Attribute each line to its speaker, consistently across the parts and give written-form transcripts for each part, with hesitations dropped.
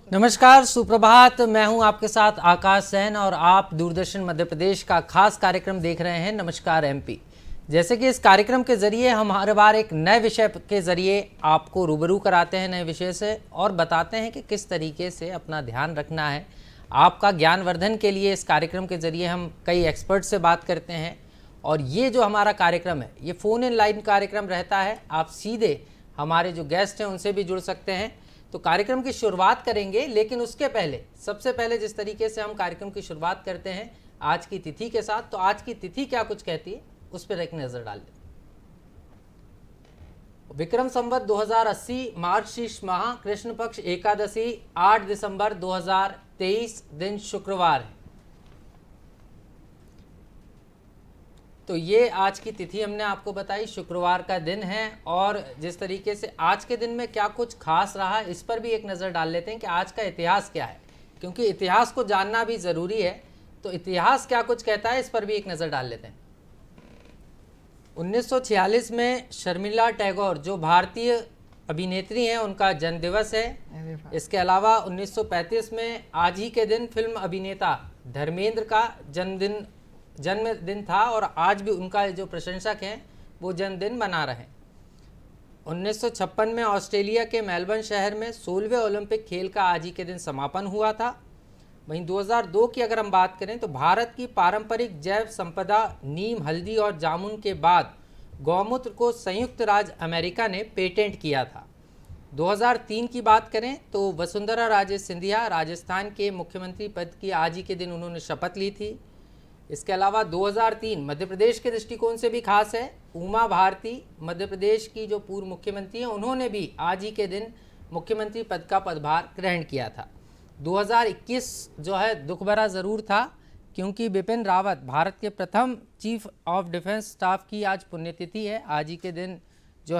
Speaker 1: नमस्कार, सुप्रभात। मैं हूं आपके साथ आकाश सैन और आप दूरदर्शन मध्य प्रदेश का खास कार्यक्रम देख रहे हैं नमस्कार एमपी। जैसे कि इस कार्यक्रम के जरिए हम हर बार एक नए विषय के जरिए आपको रूबरू कराते हैं नए विषय से और बताते हैं कि किस तरीके से अपना ध्यान रखना है। आपका ज्ञानवर्धन के लिए इस कार्यक्रम के जरिए हम कई एक्सपर्ट से बात करते हैं और ये जो हमारा कार्यक्रम है ये फ़ोन इन लाइन कार्यक्रम रहता है। आप सीधे हमारे जो गेस्ट हैं उनसे भी जुड़ सकते हैं। तो कार्यक्रम की शुरुआत करेंगे, लेकिन उसके पहले सबसे पहले जिस तरीके से हम कार्यक्रम की शुरुआत करते हैं आज की तिथि के साथ, तो आज की तिथि क्या कुछ कहती है उस पर एक नज़र डाल लें। विक्रम संवत 2080 मार्गशीर्ष माह कृष्ण पक्ष एकादशी 8 दिसंबर 2023 दिन शुक्रवार है। तो ये आज की तिथि हमने आपको बताई, शुक्रवार का दिन है। और जिस तरीके से आज के दिन में क्या कुछ खास रहा इस पर भी एक नज़र डाल लेते हैं कि आज का इतिहास क्या है, क्योंकि इतिहास को जानना भी ज़रूरी है। तो इतिहास क्या कुछ कहता है इस पर भी एक नज़र डाल लेते हैं। 1946 में शर्मिला टैगोर जो भारतीय अभिनेत्री हैं उनका जन्मदिवस है। इसके अलावा 1935 में आज ही के दिन फिल्म अभिनेता धर्मेंद्र का जन्मदिन था और आज भी उनका जो प्रशंसक हैं वो जन्मदिन मना रहे हैं। 1956 में ऑस्ट्रेलिया के मेलबर्न शहर में 16वें ओलंपिक खेल का आज ही के दिन समापन हुआ था। वहीं 2002 की अगर हम बात करें तो भारत की पारंपरिक जैव संपदा नीम, हल्दी और जामुन के बाद गौमूत्र को संयुक्त राज्य अमेरिका ने पेटेंट किया था। 2003 की बात करें तो वसुंधरा राजे सिंधिया राजस्थान के मुख्यमंत्री पद की आज ही के दिन उन्होंने शपथ ली थी। इसके अलावा 2003 मध्य प्रदेश के दृष्टिकोण से भी खास है। उमा भारती मध्य प्रदेश की जो पूर्व मुख्यमंत्री हैं उन्होंने भी आज ही के दिन मुख्यमंत्री पद का पदभार ग्रहण किया था। 2021 जो है दुख भरा ज़रूर था, क्योंकि बिपिन रावत भारत के प्रथम चीफ ऑफ डिफेंस स्टाफ की आज पुण्यतिथि है। आज ही के दिन जो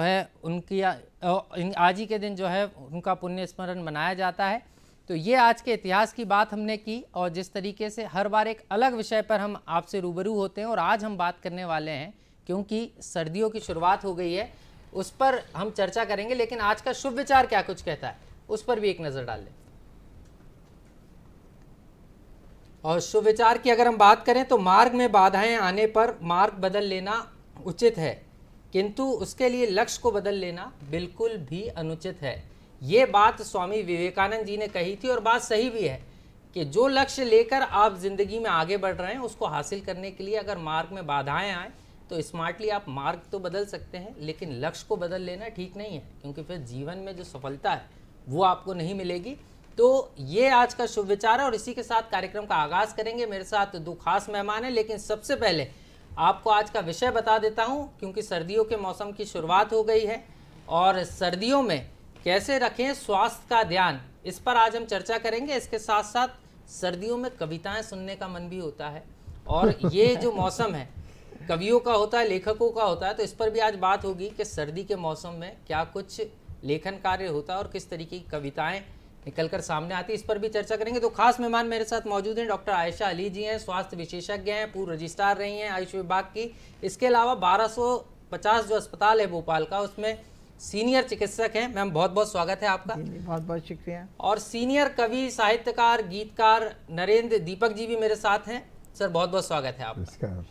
Speaker 1: है उनका पुण्य स्मरण मनाया जाता है। तो ये आज के इतिहास की बात हमने की और जिस तरीके से हर बार एक अलग विषय पर हम आपसे रूबरू होते हैं और आज हम बात करने वाले हैं, क्योंकि सर्दियों की शुरुआत हो गई है उस पर हम चर्चा करेंगे। लेकिन आज का शुभ विचार क्या कुछ कहता है उस पर भी एक नज़र डाल लें। और शुभ विचार की अगर हम बात करें तो मार्ग में बाधाएं आने पर मार्ग बदल लेना उचित है, किंतु उसके लिए लक्ष्य को बदल लेना बिल्कुल भी अनुचित है। ये बात स्वामी विवेकानंद जी ने कही थी और बात सही भी है कि जो लक्ष्य लेकर आप ज़िंदगी में आगे बढ़ रहे हैं उसको हासिल करने के लिए अगर मार्ग में बाधाएं आए तो स्मार्टली आप मार्ग तो बदल सकते हैं, लेकिन लक्ष्य को बदल लेना ठीक नहीं है, क्योंकि फिर जीवन में जो सफलता है वो आपको नहीं मिलेगी। तो ये आज का शुभ विचार है और इसी के साथ कार्यक्रम का आगाज़ करेंगे। मेरे साथ दो खास मेहमान हैं, लेकिन सबसे पहले आपको आज का विषय बता देता हूँ, क्योंकि सर्दियों के मौसम की शुरुआत हो गई है और सर्दियों में कैसे रखें स्वास्थ्य का ध्यान, इस पर आज हम चर्चा करेंगे। इसके साथ साथ सर्दियों में कविताएं सुनने का मन भी होता है और ये जो मौसम है कवियों का होता है, लेखकों का होता है, तो इस पर भी आज बात होगी कि सर्दी के मौसम में क्या कुछ लेखन कार्य होता है और किस तरीके की कविताएं निकलकर सामने आती है, इस पर भी चर्चा करेंगे। तो खास मेहमान मेरे साथ मौजूद हैं। डॉक्टर आयशा अली जी हैं, स्वास्थ्य विशेषज्ञ हैं, पूर्व रजिस्ट्रार रही हैं आयुष विभाग की। इसके अलावा 1250 जो अस्पताल है भोपाल का उसमें सीनियर चिकित्सक हैं। मैम बहुत बहुत स्वागत है आपका।
Speaker 2: बहुत बहुत शुक्रिया।
Speaker 1: और सीनियर कवि, साहित्यकार, गीतकार नरेंद्र दीपक जी भी मेरे साथ हैं। सर बहुत बहुत स्वागत है आपका।
Speaker 3: नमस्कार।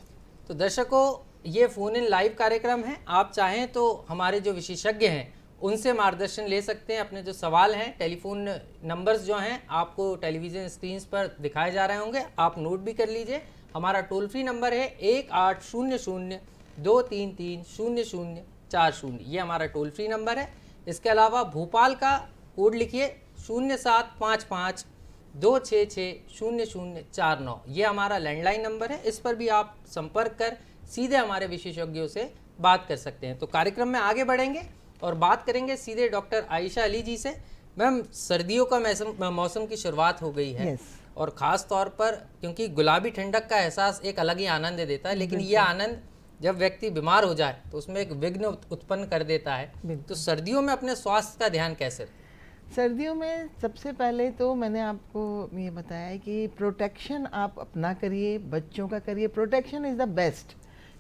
Speaker 1: तो दर्शकों, ये फ़ोन इन लाइव कार्यक्रम है। आप चाहें तो हमारे जो विशेषज्ञ हैं उनसे मार्गदर्शन ले सकते हैं। अपने जो सवाल हैं, टेलीफोन नंबर्स जो हैं आपको टेलीविज़न स्क्रीन पर दिखाए जा रहे होंगे, आप नोट भी कर लीजिए। हमारा टोल फ्री नंबर है 1800 233 0040, ये हमारा टोल फ्री नंबर है। इसके अलावा भोपाल का कोड लिखिए 0755 266 0049, ये हमारा लैंडलाइन नंबर है। इस पर भी आप संपर्क कर सीधे हमारे विशेषज्ञों से बात कर सकते हैं। तो कार्यक्रम में आगे बढ़ेंगे और बात करेंगे सीधे डॉक्टर आयशा अली जी से। मैम, सर्दियों का मौसम की शुरुआत हो गई है और ख़ास तौर पर क्योंकि गुलाबी ठंडक का एहसास एक अलग ही आनंद देता है, लेकिन यह आनंद जब व्यक्ति बीमार हो जाए तो उसमें एक विघ्न उत्पन्न कर देता है। तो सर्दियों में अपने स्वास्थ्य का ध्यान कैसे रखें?
Speaker 2: सर्दियों में सबसे पहले तो मैंने आपको ये बताया कि प्रोटेक्शन आप अपना करिए, बच्चों का करिए। प्रोटेक्शन इज़ द बेस्ट,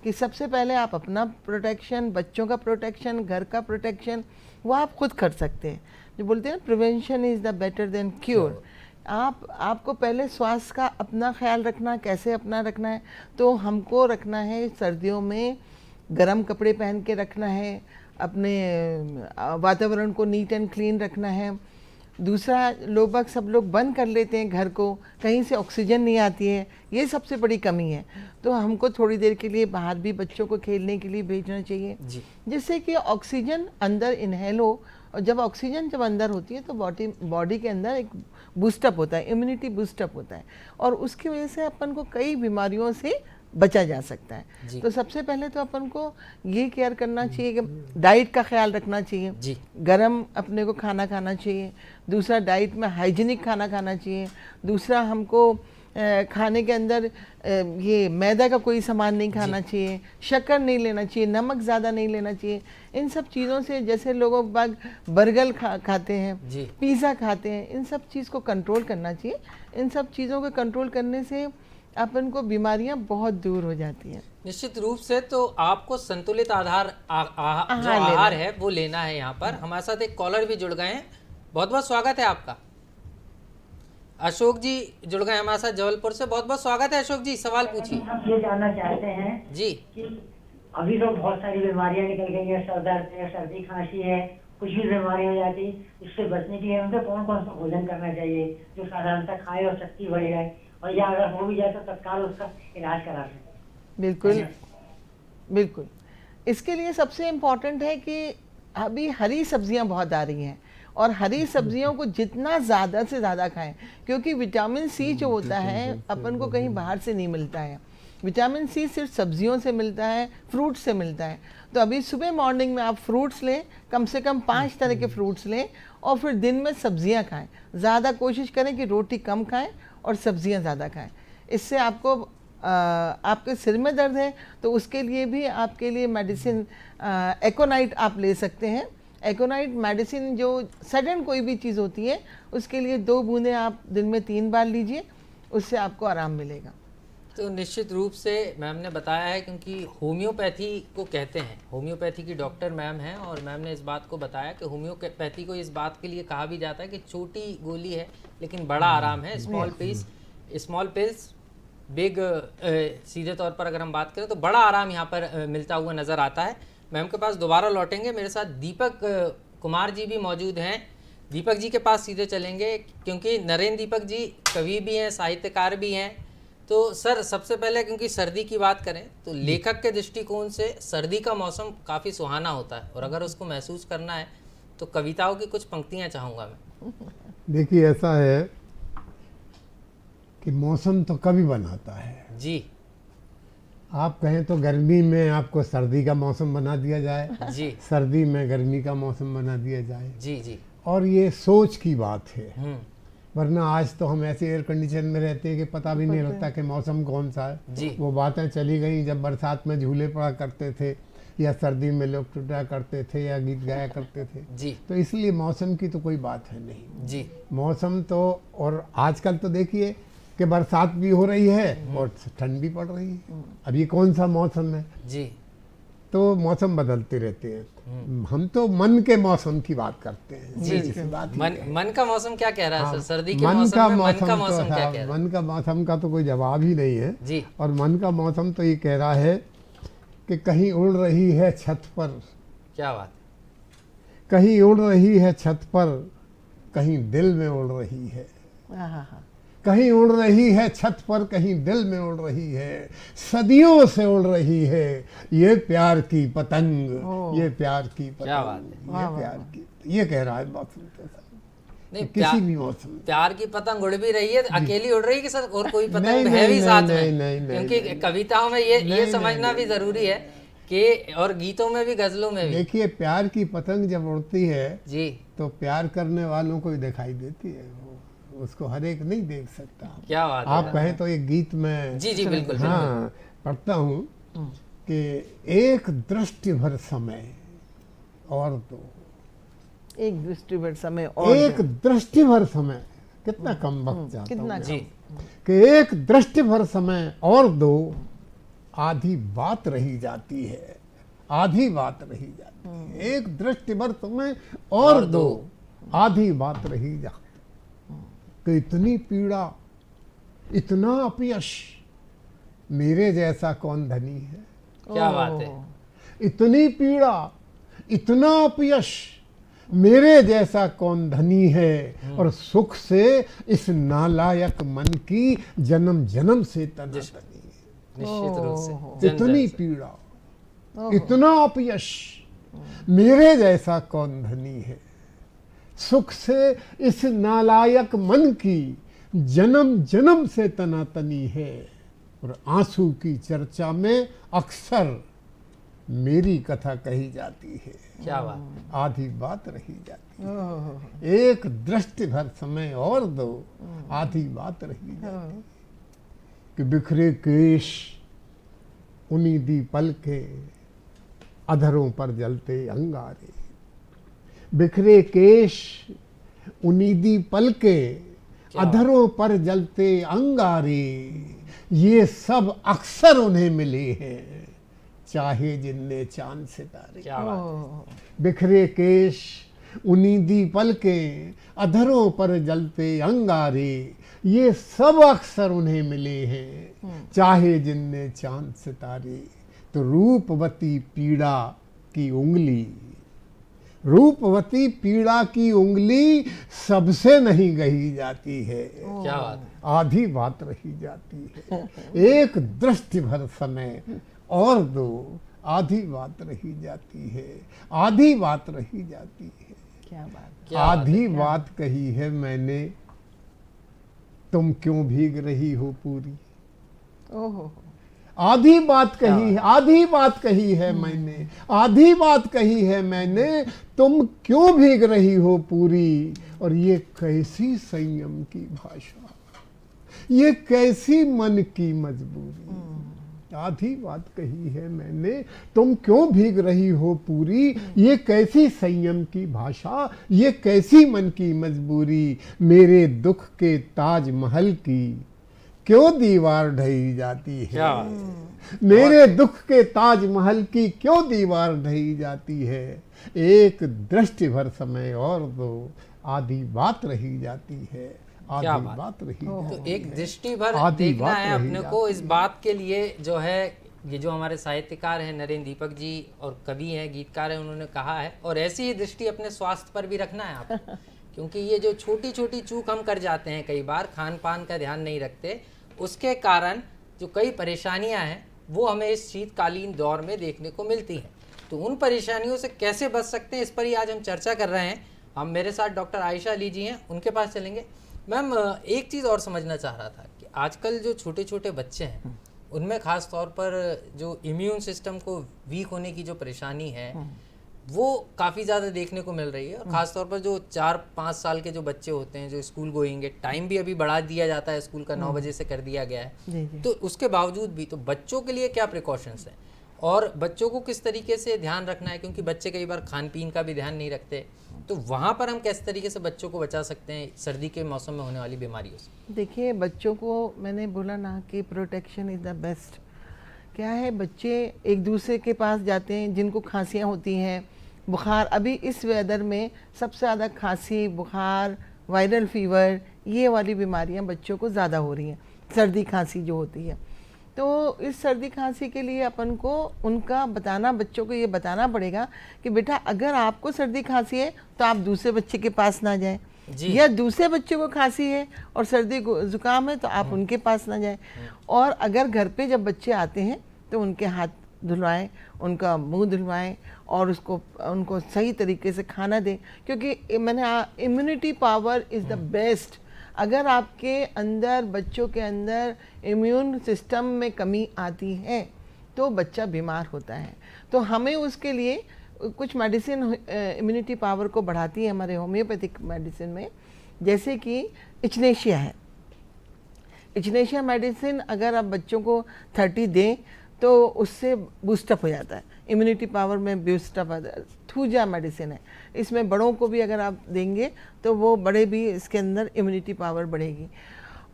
Speaker 2: कि सबसे पहले आप अपना प्रोटेक्शन, बच्चों का प्रोटेक्शन, घर का प्रोटेक्शन वो आप खुद कर सकते हैं। जो बोलते हैं ना, prevention is the better than cure. आपको पहले स्वास्थ्य का अपना ख्याल रखना, कैसे अपना रखना है, तो हमको रखना है सर्दियों में गर्म कपड़े पहन के रखना है, अपने वातावरण को नीट एंड क्लीन रखना है। दूसरा, लोग सब लोग बंद कर लेते हैं घर को, कहीं से ऑक्सीजन नहीं आती है, ये सबसे बड़ी कमी है। तो हमको थोड़ी देर के लिए बाहर भी बच्चों को खेलने के लिए भेजना चाहिए, जिससे कि ऑक्सीजन अंदर इनहेल हो। और जब ऑक्सीजन अंदर होती है तो बॉडी के अंदर एक बूस्टअप होता है, इम्यूनिटी बूस्टअप होता है, और उसकी वजह से अपन को कई बीमारियों से बचा जा सकता है। तो सबसे पहले तो अपन को ये केयर करना चाहिए कि डाइट का ख्याल रखना चाहिए, गरम अपने को खाना खाना चाहिए। दूसरा, डाइट में हाइजीनिक खाना खाना चाहिए। दूसरा, हमको खाने के अंदर ये मैदा का कोई सामान नहीं खाना चाहिए, शक्कर नहीं लेना चाहिए, नमक ज़्यादा नहीं लेना चाहिए। इन सब चीज़ों से, जैसे लोगों बाग बर्गर खाते हैं, पिज़्ज़ा खाते हैं, इन सब चीज़ को कंट्रोल करना चाहिए। इन सब चीज़ों को कंट्रोल करने से अपन को बीमारियां बहुत दूर हो जाती हैं।
Speaker 1: निश्चित रूप से। तो आपको संतुलित आहार है वो लेना है। यहाँ पर हमारे साथ एक कॉलर भी जुड़ गए हैं, बहुत बहुत स्वागत है आपका। अशोक जी जुड़ गए हमारे साथ जबलपुर से, बहुत बहुत स्वागत है अशोक जी, सवाल पूछिए।
Speaker 3: हम ये जानना चाहते हैं
Speaker 1: जी
Speaker 3: कि अभी तो बहुत सारी बीमारियां निकल गई हैं, सर दर्द है, सर्दी खांसी है, कुछ भी बीमारी हो जाती, इससे बचने के लिए हमको कौन कौन सा भोजन करना चाहिए जो साधारणतः खाए और शक्ति बढ़ जाए, और या अगर हो भी जाए तो तत्काल उसका इलाज करा सके।
Speaker 2: बिल्कुल बिल्कुल। इसके लिए सबसे इम्पोर्टेंट है कि अभी हरी सब्जियां बहुत आ रही हैं, और हरी सब्जियों को जितना ज़्यादा से ज़्यादा खाएं, क्योंकि विटामिन सी जो होता है अपन को कहीं बाहर से नहीं मिलता है। विटामिन सी सिर्फ सब्जियों से मिलता है, फ्रूट से मिलता है। तो अभी सुबह मॉर्निंग में आप फ्रूट्स लें, कम से कम 5 तरह के फ्रूट्स लें, और फिर दिन में सब्जियां खाएं। ज़्यादा कोशिश करें कि रोटी कम खाएं और सब्जियां ज़्यादा खाएं। इससे आपको आपके सिर में दर्द है तो उसके लिए भी आपके लिए मेडिसिन एकोनाइट आप ले सकते हैं। एकोनाइट मेडिसिन जो सडन कोई भी चीज़ होती है उसके लिए 2 बूंदें आप दिन में 3 बार लीजिए, उससे आपको आराम मिलेगा।
Speaker 1: तो निश्चित रूप से मैम ने बताया है, क्योंकि होम्योपैथी को कहते हैं, होम्योपैथी की डॉक्टर मैम हैं, और मैम ने इस बात को बताया कि होम्योपैथी को इस बात के लिए कहा भी जाता है कि छोटी गोली है लेकिन बड़ा आराम है, स्मॉल पिल्स बिग, सीधे तौर पर अगर हम बात करें तो बड़ा आराम यहाँ पर मिलता हुआ नज़र आता है। मैम के पास दोबारा लौटेंगे, मेरे साथ दीपक कुमार जी भी मौजूद हैं। दीपक जी के पास सीधे चलेंगे, क्योंकि नरेंद्र दीपक जी कवि भी हैं, साहित्यकार भी हैं। तो सर, सबसे पहले क्योंकि सर्दी की बात करें तो लेखक के दृष्टिकोण से सर्दी का मौसम काफ़ी सुहाना होता है, और अगर उसको महसूस करना है तो कविताओं की कुछ पंक्तियाँ चाहूँगा मैं।
Speaker 4: देखिए, ऐसा है कि मौसम तो कभी बनाता है
Speaker 1: जी।
Speaker 4: आप कहें तो गर्मी में आपको सर्दी का मौसम बना दिया जाए,
Speaker 1: जी।
Speaker 4: सर्दी में गर्मी का मौसम बना दिया जाए,
Speaker 1: जी जी।
Speaker 4: और ये सोच की बात है। वरना आज तो हम ऐसे एयर कंडीशन में रहते हैं कि पता भी नहीं लगता कि मौसम कौन सा है।
Speaker 1: जी।
Speaker 4: वो बातें चली गई जब बरसात में झूले पड़ा करते थे, या सर्दी में लोग टूटा करते थे, या गीत गाया करते थे।
Speaker 1: जी।
Speaker 4: तो इसलिए मौसम की तो कोई बात है नहीं।
Speaker 1: जी।
Speaker 4: मौसम तो, और आजकल तो देखिए कि बरसात भी हो रही है और ठंड भी पड़ रही है। अब ये कौन सा मौसम है?
Speaker 1: जी।
Speaker 4: तो मौसम बदलते रहते हैं। हम तो मन के मौसम की बात करते हैं।
Speaker 1: जी जी। मन का मौसम क्या कह रहा है सर? सर्दी के
Speaker 4: मन
Speaker 1: मौसम
Speaker 4: का
Speaker 1: में मन का
Speaker 4: मौसम
Speaker 1: मौसम
Speaker 4: तो
Speaker 1: क्या कह रहा है?
Speaker 4: मन का मौसम का तो कोई जवाब ही नहीं है
Speaker 1: जी।
Speaker 4: और मन का मौसम तो ये कह रहा है कि कहीं उड़ रही है छत पर,
Speaker 1: क्या बात,
Speaker 4: कहीं उड़ रही है छत पर, कहीं दिल में उड़ रही है। कहीं उड़ रही है छत पर, कहीं दिल में उड़ रही है, सदियों से उड़ रही है ये प्यार की पतंग, ये प्यार की पतंग।
Speaker 1: क्या बात है,
Speaker 4: ये प्यार की, ये कह रहा है मौसम के साथ।
Speaker 1: नहीं,
Speaker 4: किसी भी मौसम में
Speaker 1: प्यार की पतंग उड़ भी रही है, अकेली उड़ रही है कि सर और कोई पतंग
Speaker 4: नहीं,
Speaker 1: है भी
Speaker 4: नहीं,
Speaker 1: साथ
Speaker 4: नहीं,
Speaker 1: में?
Speaker 4: नहीं, नहीं,
Speaker 1: क्योंकि
Speaker 4: नहीं,
Speaker 1: कविताओं में ये समझना भी जरूरी है कि, और गीतों में भी, गजलों में भी।
Speaker 4: देखिए, प्यार की पतंग जब उड़ती है
Speaker 1: जी
Speaker 4: तो प्यार करने वालों को ही दिखाई देती है, उसको हर एक नहीं देख सकता।
Speaker 1: क्या बात है।
Speaker 4: आप कहें तो एक गीत में
Speaker 1: जी जी बिल्कुल
Speaker 4: हाँ पढ़ता हूँ कि एक दृष्टि भर समय और दो,
Speaker 2: एक दृष्टि भर समय और
Speaker 4: एक दृष्टि भर समय, कितना कम वक्त जाता
Speaker 2: कितना
Speaker 4: हूँ
Speaker 1: जी
Speaker 4: कि एक दृष्टि भर समय और दो, आधी बात रही जाती है, आधी बात रही जाती है। एक दृष्टि भर समय और दो, आधी बात रही जा कि इतनी पीड़ा, इतना अपयश, मेरे जैसा कौन धनी है।
Speaker 1: क्या बात है।
Speaker 4: इतनी पीड़ा, इतना अपयश, मेरे जैसा कौन धनी है। और सुख से इस नालायक मन की जन्म जन्म से तनातनी है।
Speaker 1: निश्चित रूप से
Speaker 4: इतनी पीड़ा, इतना अपयश, मेरे जैसा कौन धनी है। सुख से इस नालायक मन की जन्म जन्म से तनातनी है। और आंसू की चर्चा में अक्सर मेरी कथा कही जाती है।
Speaker 1: क्या बात।
Speaker 4: आधी बात रही जाती है। एक दृष्टि भर समय और दो, आधी बात रही जाती है। कि बिखरे केश, उन्नीदी पलके, अधरों पर जलते अंगारे। बिखरे केश, उन्नीदी पलके, अधरों पर जलते अंगारे, ये सब अक्सर उन्हें मिले हैं, चाहे जिनने चांद सितारे।
Speaker 1: क्या बात है।
Speaker 4: बिखरे केश, उन्नीदी पलके, अधरों पर जलते अंगारे, ये सब अक्सर उन्हें मिले हैं, चाहे जिनने चांद सितारे। तो रूपवती पीड़ा की उंगली, रूपवती पीड़ा की उंगली सबसे नहीं गही जाती है।
Speaker 1: क्या बात है।
Speaker 4: आधी बात रही जाती है। एक दृष्टि भर समय और दो, आधी बात रही जाती है। आधी बात रही जाती है।
Speaker 2: क्या बात।
Speaker 1: क्या बात
Speaker 4: आधी बात कही है मैंने, तुम क्यों भीग रही हो पूरी।
Speaker 2: ओहो।
Speaker 4: आधी बात कही है, आधी बात कही है मैंने, आधी बात कही है मैंने, तुम क्यों भीग रही हो पूरी। और ये कैसी संयम की भाषा, ये कैसी मन की मजबूरी। आधी बात कही है मैंने, तुम क्यों भीग रही हो पूरी। ये कैसी संयम की भाषा, ये कैसी मन की मजबूरी। मेरे दुख के ताजमहल की क्यों दीवार ढही जाती है।
Speaker 1: क्या बात।
Speaker 4: मेरे दुख के ताजमहल की क्यों दीवार ढही जाती है। एक दृष्टि भर समय और दो, आधी बात रही जाती है।
Speaker 1: क्या
Speaker 4: आधी
Speaker 1: बात।
Speaker 4: बात रही
Speaker 1: तो
Speaker 4: जाती
Speaker 1: एक
Speaker 4: है।
Speaker 1: दृष्टि भर
Speaker 4: आधी
Speaker 1: देखना
Speaker 4: बात
Speaker 1: है
Speaker 4: रही
Speaker 1: अपने
Speaker 4: जाती
Speaker 1: को। इस
Speaker 4: है।
Speaker 1: बात के लिए जो है, ये जो हमारे साहित्यकार हैं नरेंद्र दीपक जी, और कवि हैं, गीतकार हैं, उन्होंने कहा है, और ऐसी ही दृष्टि अपने स्वास्थ्य पर भी रखना है आपको। क्योंकि ये जो छोटी छोटी चूक हम कर जाते हैं कई बार, खान पान का ध्यान नहीं रखते, उसके कारण जो कई परेशानियां हैं वो हमें इस शीतकालीन दौर में देखने को मिलती हैं। तो उन परेशानियों से कैसे बच सकते हैं, इस पर ही आज हम चर्चा कर रहे हैं। हम मेरे साथ डॉक्टर आयशा अली जी हैं, उनके पास चलेंगे। मैम, एक चीज़ और समझना चाह रहा था कि आजकल जो छोटे छोटे बच्चे हैं उनमें ख़ास तौर पर जो इम्यून सिस्टम को वीक होने की जो परेशानी है वो काफ़ी ज़्यादा देखने को मिल रही है। और ख़ास तौर पर जो 4-5 साल के जो बच्चे होते हैं, जो स्कूल गोइंग है, टाइम भी अभी बढ़ा दिया जाता है, स्कूल का 9 बजे से कर दिया गया है। तो उसके बावजूद भी तो बच्चों के लिए क्या प्रिकॉशंस हैं और बच्चों को किस तरीके से ध्यान रखना है, क्योंकि बच्चे कई बार खान पीन का भी ध्यान नहीं रखते, तो वहाँ पर हम किस तरीके से बच्चों को बचा सकते हैं सर्दी के मौसम में होने वाली बीमारियों से।
Speaker 2: देखिए, बच्चों को मैंने बोला ना कि प्रोटेक्शन इज़ द बेस्ट। क्या है, बच्चे एक दूसरे के पास जाते हैं, जिनको खांसियाँ होती हैं, बुखार, अभी इस वेदर में सबसे ज़्यादा खांसी, बुखार, वायरल फीवर, ये वाली बीमारियां बच्चों को ज़्यादा हो रही हैं, सर्दी खांसी जो होती है। तो इस सर्दी खांसी के लिए अपन को उनका बताना, बच्चों को ये बताना पड़ेगा कि बेटा अगर आपको सर्दी खांसी है तो आप दूसरे बच्चे के पास ना जाएं, या दूसरे बच्चे को खांसी है और सर्दी जुकाम है तो आप उनके पास ना जाएं। और अगर घर पे जब बच्चे आते हैं तो उनके हाथ धुलवाएं, उनका मुंह धुलवाएं और उनको सही तरीके से खाना दें, क्योंकि मैंने immunity power is the best. अगर आपके अंदर, बच्चों के अंदर इम्यून सिस्टम में कमी आती है तो बच्चा बीमार होता है। तो हमें उसके लिए कुछ मेडिसिन इम्यूनिटी पावर को बढ़ाती है हमारे होम्योपैथिक मेडिसिन में, जैसे कि इचनेशिया है। इचनेशिया मेडिसिन अगर आप बच्चों को 30 दें तो उससे बूस्टअप हो जाता है, इम्यूनिटी पावर में बूस्टअप आता है। थूजा मेडिसिन है, इसमें बड़ों को भी अगर आप देंगे तो वो बड़े भी इसके अंदर इम्यूनिटी पावर बढ़ेगी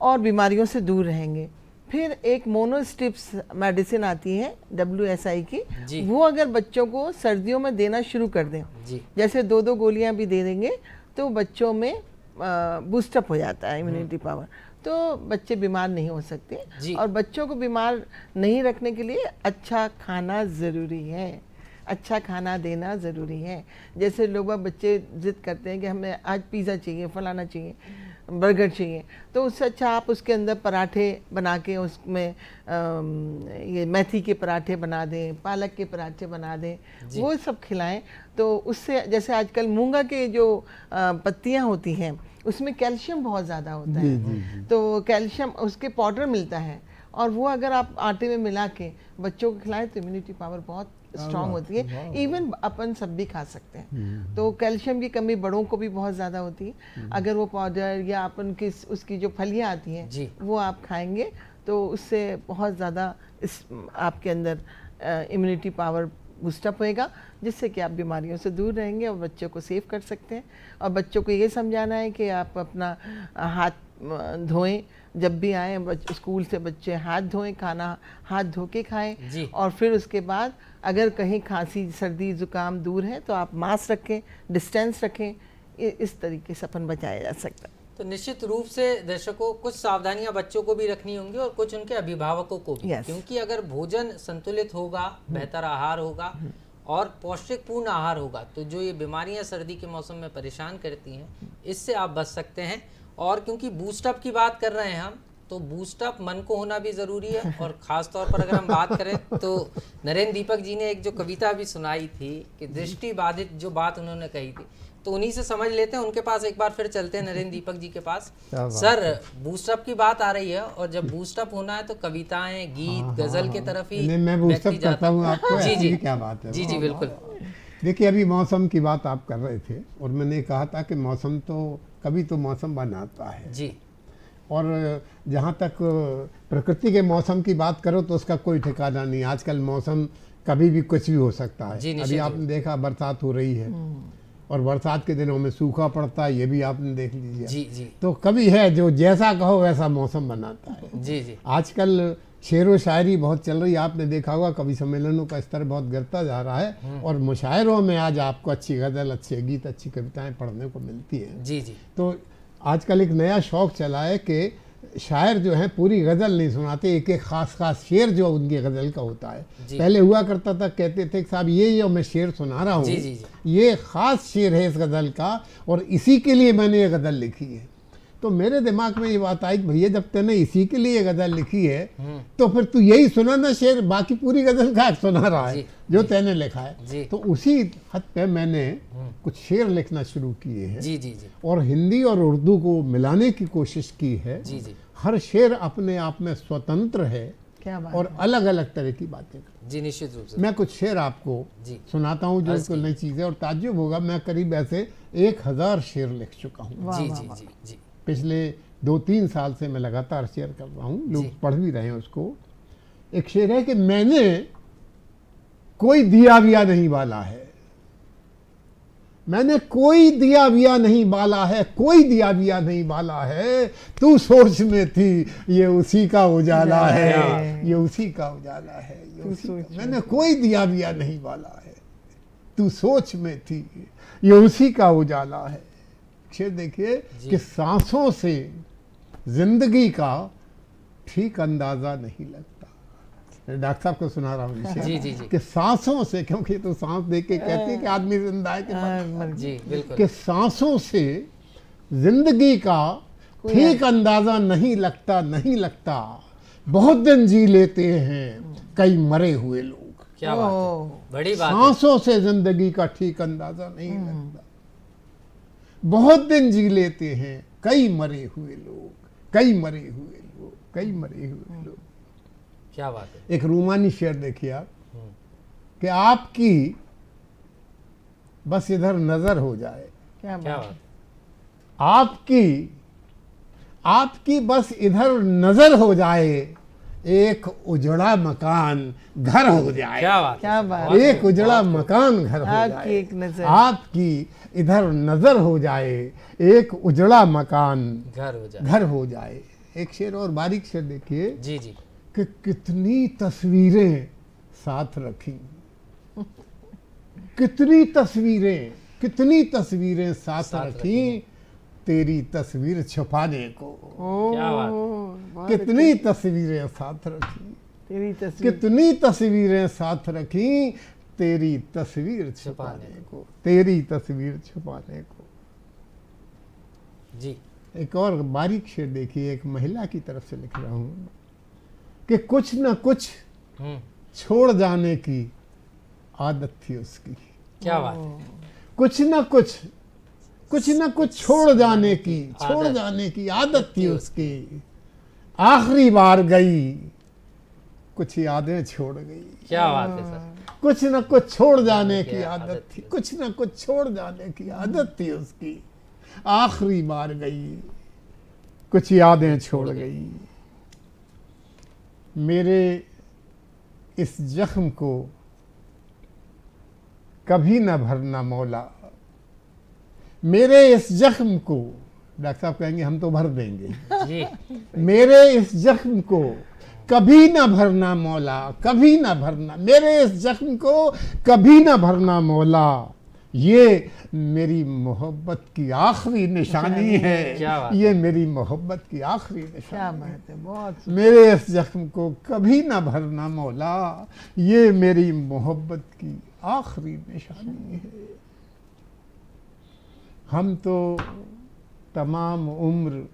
Speaker 2: और बीमारियों से दूर रहेंगे। फिर एक मोनोस्टिप्स मेडिसिन आती है WSI की, वो अगर बच्चों को सर्दियों में देना शुरू कर दें, जैसे 2-2 गोलियां भी दे देंगे तो बच्चों में बूस्टअप हो जाता है इम्यूनिटी पावर, तो बच्चे बीमार नहीं हो सकते। और बच्चों को बीमार नहीं रखने के लिए अच्छा खाना ज़रूरी है, अच्छा खाना देना ज़रूरी है। जैसे लोग बच्चे जिद करते हैं कि हमें आज पिज़्ज़ा चाहिए, फलाना चाहिए, बर्गर चाहिए, तो उससे अच्छा आप उसके अंदर पराठे बना के उसमें ये मेथी के पराठे बना दें, पालक के पराठे बना दें, वो सब खिलाएं। तो उससे जैसे आजकल मूंगा के जो पत्तियां होती हैं उसमें कैल्शियम बहुत ज़्यादा होता है, तो कैल्शियम उसके पाउडर मिलता है, और वो अगर आप आटे में मिला के बच्चों को खिलाएं तो इम्यूनिटी पावर बहुत स्ट्रांग होती है। इवन अपन सब भी खा सकते हैं। तो कैल्शियम की कमी बड़ों को भी बहुत ज़्यादा होती है। अगर वो पाउडर या अपन की उसकी जो फलियाँ आती हैं वो आप खाएंगे तो उससे बहुत ज़्यादा इस आपके अंदर इम्यूनिटी पावर बूस्टअप होएगा, जिससे कि आप बीमारियों से दूर रहेंगे और बच्चों को सेव कर सकते हैं। और बच्चों को ये समझाना है कि आप अपना हाथ धोएं, जब भी आए स्कूल से बच्चे हाथ धोएं, खाना हाथ धो के खाएं, और फिर उसके बाद अगर कहीं खांसी सर्दी ज़ुकाम दूर है तो आप मास्क रखें, डिस्टेंस रखें। इस तरीके से अपन बचाया जा सकता है।
Speaker 1: तो निश्चित रूप से दर्शकों कुछ सावधानियां बच्चों को भी रखनी होंगी और कुछ उनके अभिभावकों को भी, क्योंकि अगर भोजन संतुलित होगा, बेहतर आहार होगा और पौष्टिकपूर्ण आहार होगा तो जो ये बीमारियां सर्दी के मौसम में परेशान करती हैं इससे आप बच सकते हैं। और क्योंकि बूस्टअप की बात कर रहे हैं हम, तो बूस्टअप मन को होना भी ज़रूरी है। और ख़ास तौर पर अगर हम बात करें तो नरेंद्र दीपक जी ने एक जो कविता भी सुनाई थी कि दृष्टि बाधित जो बात उन्होंने कही थी, तो उन्हीं से समझ लेते हैं। उनके पास एक बार फिर चलते हैं, नरेंद्र दीपक जी के पास। सर, बूस्टअप की बात आ रही है और जब बूस्टअप होना है तो कविताएं, गीत, गजल के तरफ ही
Speaker 4: मैं बूस्टअप करता हूँ आपको। जी, क्या बात है।
Speaker 1: जी बिल्कुल।
Speaker 4: देखिए, अभी मौसम की बात आप कर रहे थे और मैंने कहा था कि मौसम तो कभी तो मौसम बनाता है
Speaker 1: जी,
Speaker 4: और जहाँ तक प्रकृति के मौसम की बात करो तो उसका कोई ठिकाना नहीं। आजकल मौसम कभी भी कुछ भी हो सकता है। अभी आपने देखा बरसात हो रही है और बरसात के दिनों में सूखा पड़ता है, ये भी आपने देख लीजिए।
Speaker 1: जी।
Speaker 4: तो कभी है जो जैसा कहो वैसा मौसम बनाता है।
Speaker 1: जी।
Speaker 4: आजकल शेर व शायरी बहुत चल रही है, आपने देखा होगा कवि सम्मेलनों का स्तर बहुत गिरता जा रहा है और मुशायरों में आज आपको अच्छी गज़ल, अच्छे गीत, अच्छी कविताएं पढ़ने को मिलती हैं।
Speaker 1: जी।
Speaker 4: तो आजकल एक नया शौक चला है कि शायर जो है पूरी गज़ल नहीं सुनाते, एक एक खास शेर जो उनकी गज़ल का होता है। पहले हुआ करता था, कहते थे कि साहब ये जो मैं शेर सुना रहा हूँ ये ख़ास शेर है इस गज़ल का और इसी के लिए मैंने ये गज़ल लिखी है। तो मेरे दिमाग में ये बात आई कि भैया जब तूने इसी के लिए गज़ल लिखी है तो फिर तू यही सुना ना शेर, बाकी पूरी गज़ल का सुना रहा है जो तैने लिखा है। तो उसी हद पे मैंने कुछ शेर लिखना शुरू किए हैं।
Speaker 1: जी।
Speaker 4: और हिंदी और उर्दू को मिलाने की कोशिश की है।
Speaker 1: जी।
Speaker 4: हर शेर अपने आप में स्वतंत्र है।
Speaker 2: क्या बात
Speaker 4: और अलग अलग तरह की बातें कर।
Speaker 1: जी, निश्चित रूप से
Speaker 4: मैं कुछ शेर आपको सुनाता हूँ जो बिल्कुल नई चीज़ है और ताज्जुब होगा, मैं करीब ऐसे 1000 शेर लिख चुका हूँ।
Speaker 1: जी।
Speaker 4: पिछले 2-3 साल से मैं लगातार शेयर कर रहा हूँ, लोग पढ़ भी रहे हैं उसको। एक शेर है कि मैंने कोई दिया विया नहीं बाला है, मैंने कोई दिया विया नहीं बाला है, कोई दिया विया नहीं बाला है, तू सोच में थी ये उसी का उजाला है, ये उसी का उजाला है, मैंने कोई दिया विया नहीं बाला है, तू सोच में थी ये उसी का उजाला है। शेर देखिए कि सांसों से जिंदगी का ठीक अंदाजा नहीं लगता। डॉक्टर साहब को सुना रहा हूँ
Speaker 1: जी।
Speaker 4: कि सांसों से, क्योंकि तो सांस देख के कहते हैं कि आदमी जिंदा है
Speaker 1: जी बिल्कुल,
Speaker 4: कि सांसों से जिंदगी का ठीक अंदाजा नहीं लगता, बहुत दिन जी लेते हैं कई मरे हुए लोग।
Speaker 1: क्या बात है, बड़ी बात है।
Speaker 4: सांसों से जिंदगी का ठीक अंदाजा नहीं लगता, बहुत दिन जी लेते हैं कई मरे हुए लोग, कई मरे हुए लोग, कई मरे हुए लोग।
Speaker 1: क्या बात है।
Speaker 4: एक रूमानी शेर देखिए आप कि आपकी बस इधर नजर हो जाए,
Speaker 2: क्या बात,
Speaker 4: आपकी बस इधर नजर हो जाए, एक उजड़ा मकान घर हो जाए।
Speaker 1: क्या बात,
Speaker 4: एक उजड़ा मकान घर हो जाए, आपकी इधर नजर हो जाए, एक उजड़ा मकान घर हो जाए। एक शेर और बारीक शेर देखिए
Speaker 1: जी
Speaker 4: कि कितनी तस्वीरें साथ रखी, कितनी कितनी तस्वीरें साथ रखी तेरी तस्वीर छुपाने को।
Speaker 1: क्या बात है।
Speaker 2: बहुत
Speaker 4: कितनी तस्वीरें साथ रखी,
Speaker 2: तेरी तस्वीर
Speaker 4: कितनी तस्वीरें साथ रखी तेरी तस्वीर छुपाने को, तेरी तस्वीर छुपाने को।
Speaker 1: जी।
Speaker 4: एक और बारीक शेर देखिए, एक महिला की तरफ से लिख रहा हूं कि कुछ न कुछ छोड़ जाने की आदत थी उसकी।
Speaker 1: क्या बात है।
Speaker 4: कुछ न कुछ छोड़ जाने की आदत थी उसकी। आखिरी बार गई कुछ यादें छोड़ गई।
Speaker 1: क्या बात है सर।
Speaker 4: कुछ न कुछ छोड़ जाने की आदत थी, कुछ न कुछ छोड़ जाने की आदत थी उसकी। आखिरी बार गई कुछ यादें छोड़ गई। मेरे इस जख्म को कभी न भरना मौला, मेरे इस जख्म को, डॉक्टर साहब कहेंगे हम तो भर देंगे
Speaker 1: जी।
Speaker 4: मेरे इस जख्म को कभी न भरना मौला, कभी न भरना, मेरे इस जख्म को कभी न भरना मौला, ये मेरी मोहब्बत की आखिरी निशानी है।
Speaker 1: क्या बात
Speaker 4: ये मेरी मोहब्बत की आखिरी
Speaker 2: क्या
Speaker 4: निशानी है।
Speaker 2: बात है, बहुत
Speaker 4: मेरे इस जख्म को कभी न भरना मौला, ये मेरी मोहब्बत की आखिरी निशानी है। हम तो तमाम उम्र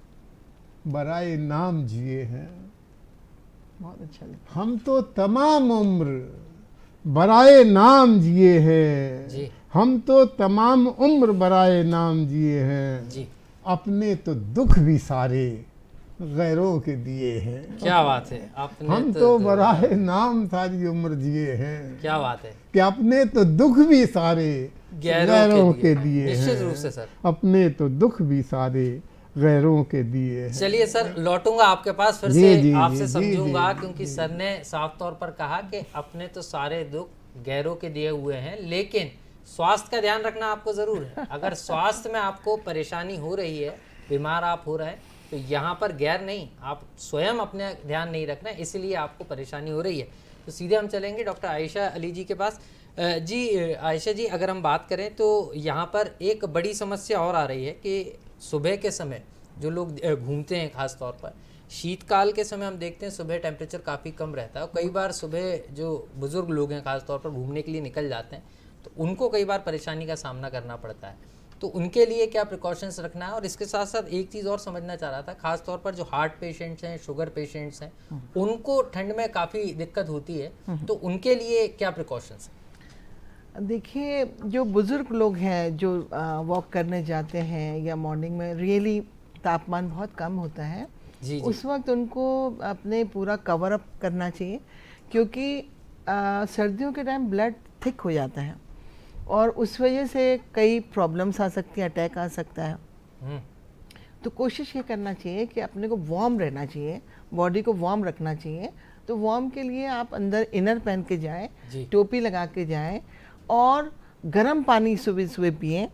Speaker 4: बराए नाम जिए हैं,
Speaker 2: बहुत अच्छा लगा।
Speaker 4: हम तो तमाम उम्र बराए नाम जिए हैं।
Speaker 1: जी।
Speaker 4: हम तो तमाम उम्र बराए नाम जिए हैं।
Speaker 1: जी।
Speaker 4: अपने तो दुख भी सारे गैरों के दिए हैं।
Speaker 1: क्या बात है। आपने
Speaker 4: हम तो बराए नाम सारी उम्र जिए हैं।
Speaker 1: क्या बात है।
Speaker 4: कि अपने तो दुख भी सारे गैरों के दिए हैं।
Speaker 1: निश्चित रूप से सर।
Speaker 4: अपने तो दुख भी सारे गैरों के दिए हैं।
Speaker 1: चलिए सर, लौटूंगा आपके पास फिर
Speaker 4: जी,
Speaker 1: से,
Speaker 4: जी,
Speaker 1: आपसे
Speaker 4: जी,
Speaker 1: समझूंगा,
Speaker 4: जी,
Speaker 1: क्योंकि
Speaker 4: जी।
Speaker 1: सर ने साफ तौर पर कहा कि अपने तो सारे दुख गैरों के दिए हुए हैं, लेकिन स्वास्थ्य का ध्यान रखना आपको जरूर है। अगर स्वास्थ्य में आपको परेशानी हो रही है, बीमार आप हो रहे हैं, तो यहाँ पर गैर नहीं, आप स्वयं अपने ध्यान नहीं रखना, इसलिए आपको परेशानी हो रही है। तो सीधे हम चलेंगे डॉक्टर आयशा अली जी के पास। जी आयशा जी, अगर हम बात करें तो यहाँ पर एक बड़ी समस्या और आ रही है कि सुबह के समय जो लोग घूमते हैं, खास तौर पर शीतकाल के समय हम देखते हैं सुबह टेम्परेचर काफ़ी कम रहता है, और कई बार सुबह जो बुज़ुर्ग लोग हैं खास तौर पर घूमने के लिए निकल जाते हैं, तो उनको कई बार परेशानी का सामना करना पड़ता है। तो उनके लिए क्या प्रिकॉशंस रखना है? और इसके साथ साथ एक चीज़ और समझना चाह रहा था, खास तौर पर जो हार्ट पेशेंट्स हैं, शुगर पेशेंट्स हैं, उनको ठंड में काफ़ी दिक्कत होती है, तो उनके लिए क्या प्रिकॉशंस हैं?
Speaker 2: देखिए, जो बुज़ुर्ग लोग हैं जो वॉक करने जाते हैं या मॉर्निंग में रियली तापमान बहुत कम होता है,
Speaker 1: जी।
Speaker 2: उस वक्त उनको अपने पूरा कवर अप करना चाहिए, क्योंकि सर्दियों के टाइम ब्लड थिक हो जाता है और उस वजह से कई प्रॉब्लम्स आ सकती हैं, अटैक आ सकता है। तो कोशिश ये करना चाहिए कि अपने को वार्म रहना चाहिए, बॉडी को वार्म रखना चाहिए। तो वार्म के लिए आप अंदर इनर पहन के जाएं, टोपी लगा के जाएं और गर्म पानी सुबह सुबह पिएं।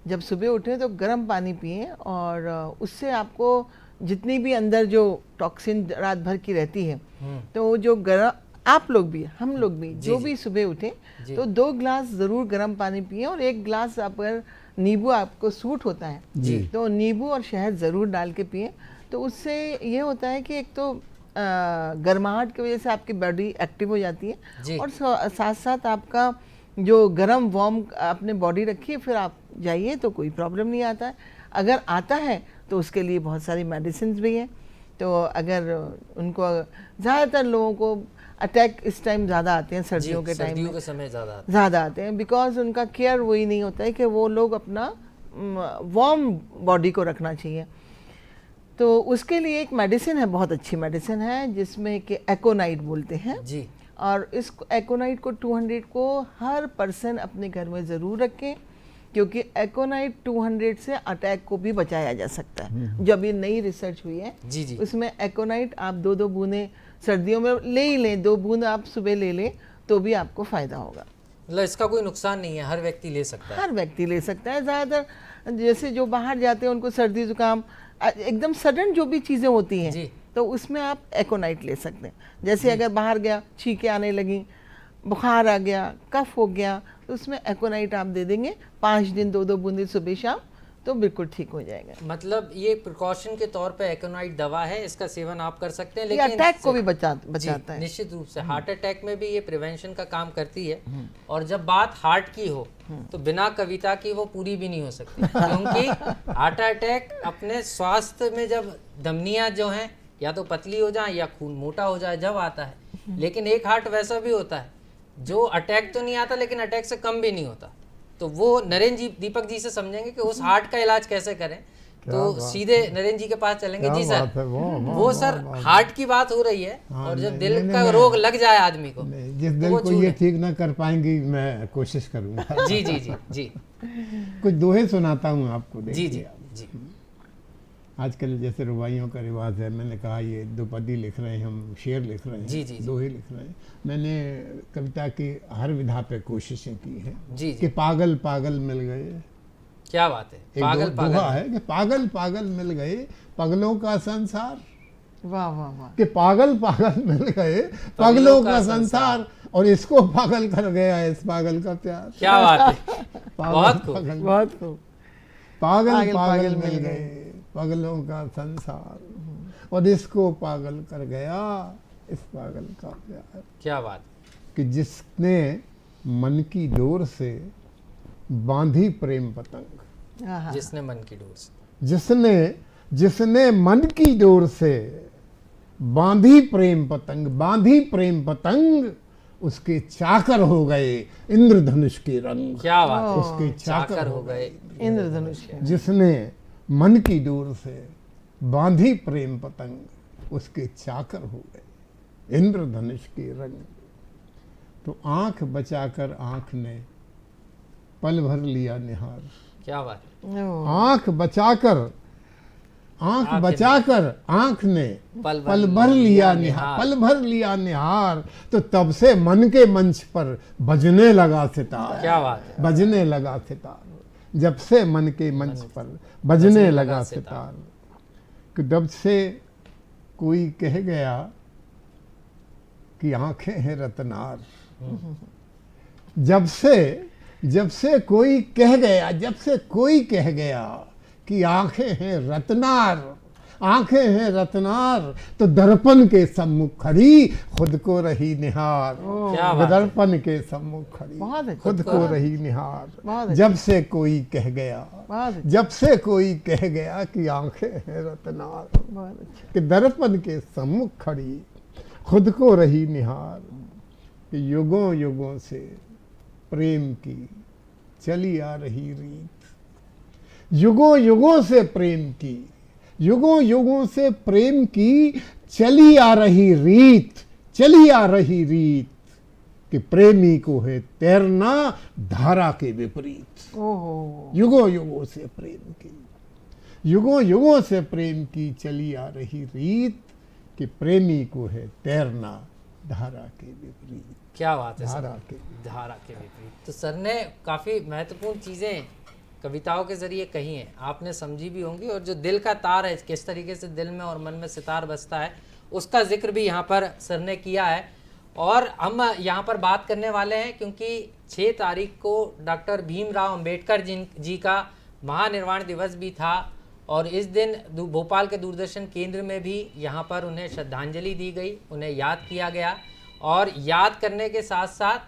Speaker 2: जब सुबह उठें तो गर्म पानी पिएं, और उससे आपको जितनी भी अंदर जो टॉक्सिन रात भर की रहती है, तो जो गर्म, आप लोग भी, हम लोग भी, जो भी सुबह उठें तो 2 ग्लास ज़रूर गर्म पानी पिएं, और 1 ग्लास अगर नींबू आपको सूट होता है तो नींबू और शहद ज़रूर डाल के पिएं। तो उससे ये होता है कि एक तो गर्माहट की वजह से आपकी बॉडी एक्टिव हो जाती है, और साथ साथ आपका जो गर्म वार्म अपने बॉडी रखिए, फिर आप जाइए तो कोई प्रॉब्लम नहीं आता है। अगर आता है तो उसके लिए बहुत सारी मेडिसिन भी हैं। तो अगर उनको, ज़्यादातर लोगों को अटैक इस टाइम ज़्यादा आते हैं, सर्दियों के टाइम में
Speaker 1: समय
Speaker 2: ज़्यादा आते हैं, बिकॉज उनका केयर वही नहीं होता है कि वो लोग अपना वार्म बॉडी को रखना चाहिए। तो उसके लिए एक मेडिसिन है, बहुत अच्छी मेडिसिन है, जिसमें कि एकोनाइट बोलते हैं
Speaker 1: जी।
Speaker 2: और इस एकोनाइट को 200 को हर पर्सन अपने घर में ज़रूर रखें, क्योंकि एकोनाइट 200 से अटैक को भी बचाया जा सकता है। जब ये नई रिसर्च हुई है,
Speaker 1: जी।
Speaker 2: उसमें एकोनाइट आप 2-2 बूंदें सर्दियों में ले ही लें, 2 बूंद आप सुबह ले लें तो भी आपको फ़ायदा होगा।
Speaker 1: मतलब इसका कोई नुकसान नहीं है, हर व्यक्ति ले सकता है।
Speaker 2: हर व्यक्ति ले सकता है। ज़्यादातर जैसे जो बाहर जाते हैं उनको सर्दी जुकाम एकदम सडन जो भी चीज़ें होती हैं, तो उसमें आप एकोनाइट ले सकते हैं। जैसे अगर बाहर गया, छींकें आने लगी, बुखार आ गया, कफ हो गया, तो उसमें एकोनाइट आप दे देंगे 5 दिन 2-2 बूंदे सुबह शाम, तो बिल्कुल ठीक हो जाएगा।
Speaker 1: मतलब ये प्रिकॉशन के तौर पे एकोनाइट दवा है, इसका सेवन आप कर सकते हैं,
Speaker 2: ये
Speaker 1: लेकिन
Speaker 2: अटैक को भी
Speaker 1: जी,
Speaker 2: बचाता है।
Speaker 1: निश्चित रूप से हार्ट अटैक में भी ये प्रिवेंशन का काम करती है। और जब बात हार्ट की हो तो बिना कविता की वो पूरी भी नहीं हो सकती, क्योंकि हार्ट अटैक अपने स्वास्थ्य में जब धमनियां जो हैं या तो पतली हो जाए या खून मोटा हो जाए जब आता है। लेकिन एक हार्ट वैसा भी होता है जो अटैक तो नहीं आता लेकिन अटैक से कम भी नहीं होता। तो वो नरेंद्र जी, दीपक जी से समझेंगे कि उस हार्ट का इलाज कैसे करें। तो सीधे नरेंद्र जी के पास चलेंगे। जी सर, वो सर हार्ट की बात हो रही है, और जब दिल का रोग लग जाए आदमी को,
Speaker 4: जिस दिल को ये ठीक ना कर पाएंगी, मैं कोशिश करूंगा।
Speaker 1: जी जी जी जी
Speaker 4: कुछ दोहे सुनाता हूँ आपको।
Speaker 1: जी जी जी।
Speaker 4: आजकल जैसे रुबाइयों का रिवाज है, मैंने कहा ये दोपदी लिख रहे हैं, हम शेर लिख रहे हैं,
Speaker 1: जी, जी, जी।
Speaker 4: दोहे लिख रहे हैं। मैंने कविता की हर विधा पे कोशिशें की हैं
Speaker 1: जी
Speaker 4: कि पागल पागल मिल गए।
Speaker 1: क्या बात है,
Speaker 4: एक
Speaker 1: पागल
Speaker 4: दोहा
Speaker 1: पागल
Speaker 4: है कि पागल पागल मिल गए पगलों का संसार,
Speaker 2: वाह वाह वाह।
Speaker 4: कि पागल पागल मिल गए पगलों का संसार, और इसको पागल कर गया इस पागल का प्यार।
Speaker 1: क्या बात है, बहुत खूब।
Speaker 4: पागल
Speaker 2: बहुत खूब।
Speaker 4: पागल पागल मिल गए पगलों का संसार, और इसको पागल कर गया इस पागल का प्यार।
Speaker 1: क्या बात।
Speaker 4: कि जिसने मन की डोर से बांधी प्रेम पतंग,
Speaker 2: हाँ, हाँ।
Speaker 1: जिसने मन की डोर से,
Speaker 4: जिसने मन की डोर से बांधी प्रेम पतंग, बांधी प्रेम पतंग, उसके चाकर हो गए इंद्रधनुष के रंग।
Speaker 1: क्या बात है,
Speaker 4: उसके
Speaker 1: चाकर हो गए
Speaker 2: इंद्रधनुष के।
Speaker 4: जिसने मन की डोर से बांधी प्रेम पतंग, उसके चाकर हो गए इंद्रधनुष के रंग। तो आंख बचाकर आंख ने पल भर लिया निहार।
Speaker 1: क्या बात है,
Speaker 2: ओह,
Speaker 4: आंख बचाकर आंख ने
Speaker 1: पल
Speaker 4: पल भर लिया निहार, पल भर लिया निहार। तो तब से मन के मंच पर बजने लगा सितार।
Speaker 1: क्या बात है,
Speaker 4: बजने लगा सितार। जब से मन के मंच पर बजने लगा सितार। कि जब से कोई कह गया कि आंखें हैं रत्नार, जब से कोई कह गया कि आंखें हैं रत्नार, आंखें हैं रत्नार, तो दर्पण के सम्मुख खड़ी खुद को रही निहार।
Speaker 1: क्या बात है।
Speaker 4: दर्पण के सम्मुख खड़ी
Speaker 2: बहुत अच्छा।
Speaker 4: खुद को रही
Speaker 2: बहुत
Speaker 4: निहार।
Speaker 2: अच्छा।
Speaker 4: जब से कोई कह गया,
Speaker 2: बहुत अच्छा,
Speaker 4: जब से कोई कह गया कि आंखें हैं रत्नार,
Speaker 2: बहुत अच्छा।
Speaker 4: कि दर्पण के सम्मुख खड़ी खुद को रही निहार। कि युगों युगों से प्रेम की चली आ रही रीत, युगों युगों से प्रेम की, युगों युगों से प्रेम की चली आ रही रीत, चली आ रही रीत। कि प्रेमी को है तैरना धारा के विपरीत।
Speaker 2: ओहो,
Speaker 4: युगों युगों से प्रेम की, युगों युगों से प्रेम की चली आ रही रीत। कि प्रेमी को है तैरना धारा के विपरीत।
Speaker 1: क्या बात है सर,
Speaker 4: धारा के
Speaker 1: धारा के विपरीत। तो सर ने काफ़ी महत्वपूर्ण चीज़ें कविताओं के जरिए कही हैं, आपने समझी भी होंगी। और जो दिल का तार है, किस तरीके से दिल में और मन में सितार बजता है, उसका जिक्र भी यहाँ पर सर ने किया है। और हम यहाँ पर बात करने वाले हैं क्योंकि 6 तारीख को डॉक्टर भीमराव अंबेडकर जी का महानिर्वाण दिवस भी था। और इस दिन भोपाल के दूरदर्शन केंद्र में भी यहाँ पर उन्हें श्रद्धांजलि दी गई, उन्हें याद किया गया। और याद करने के साथ साथ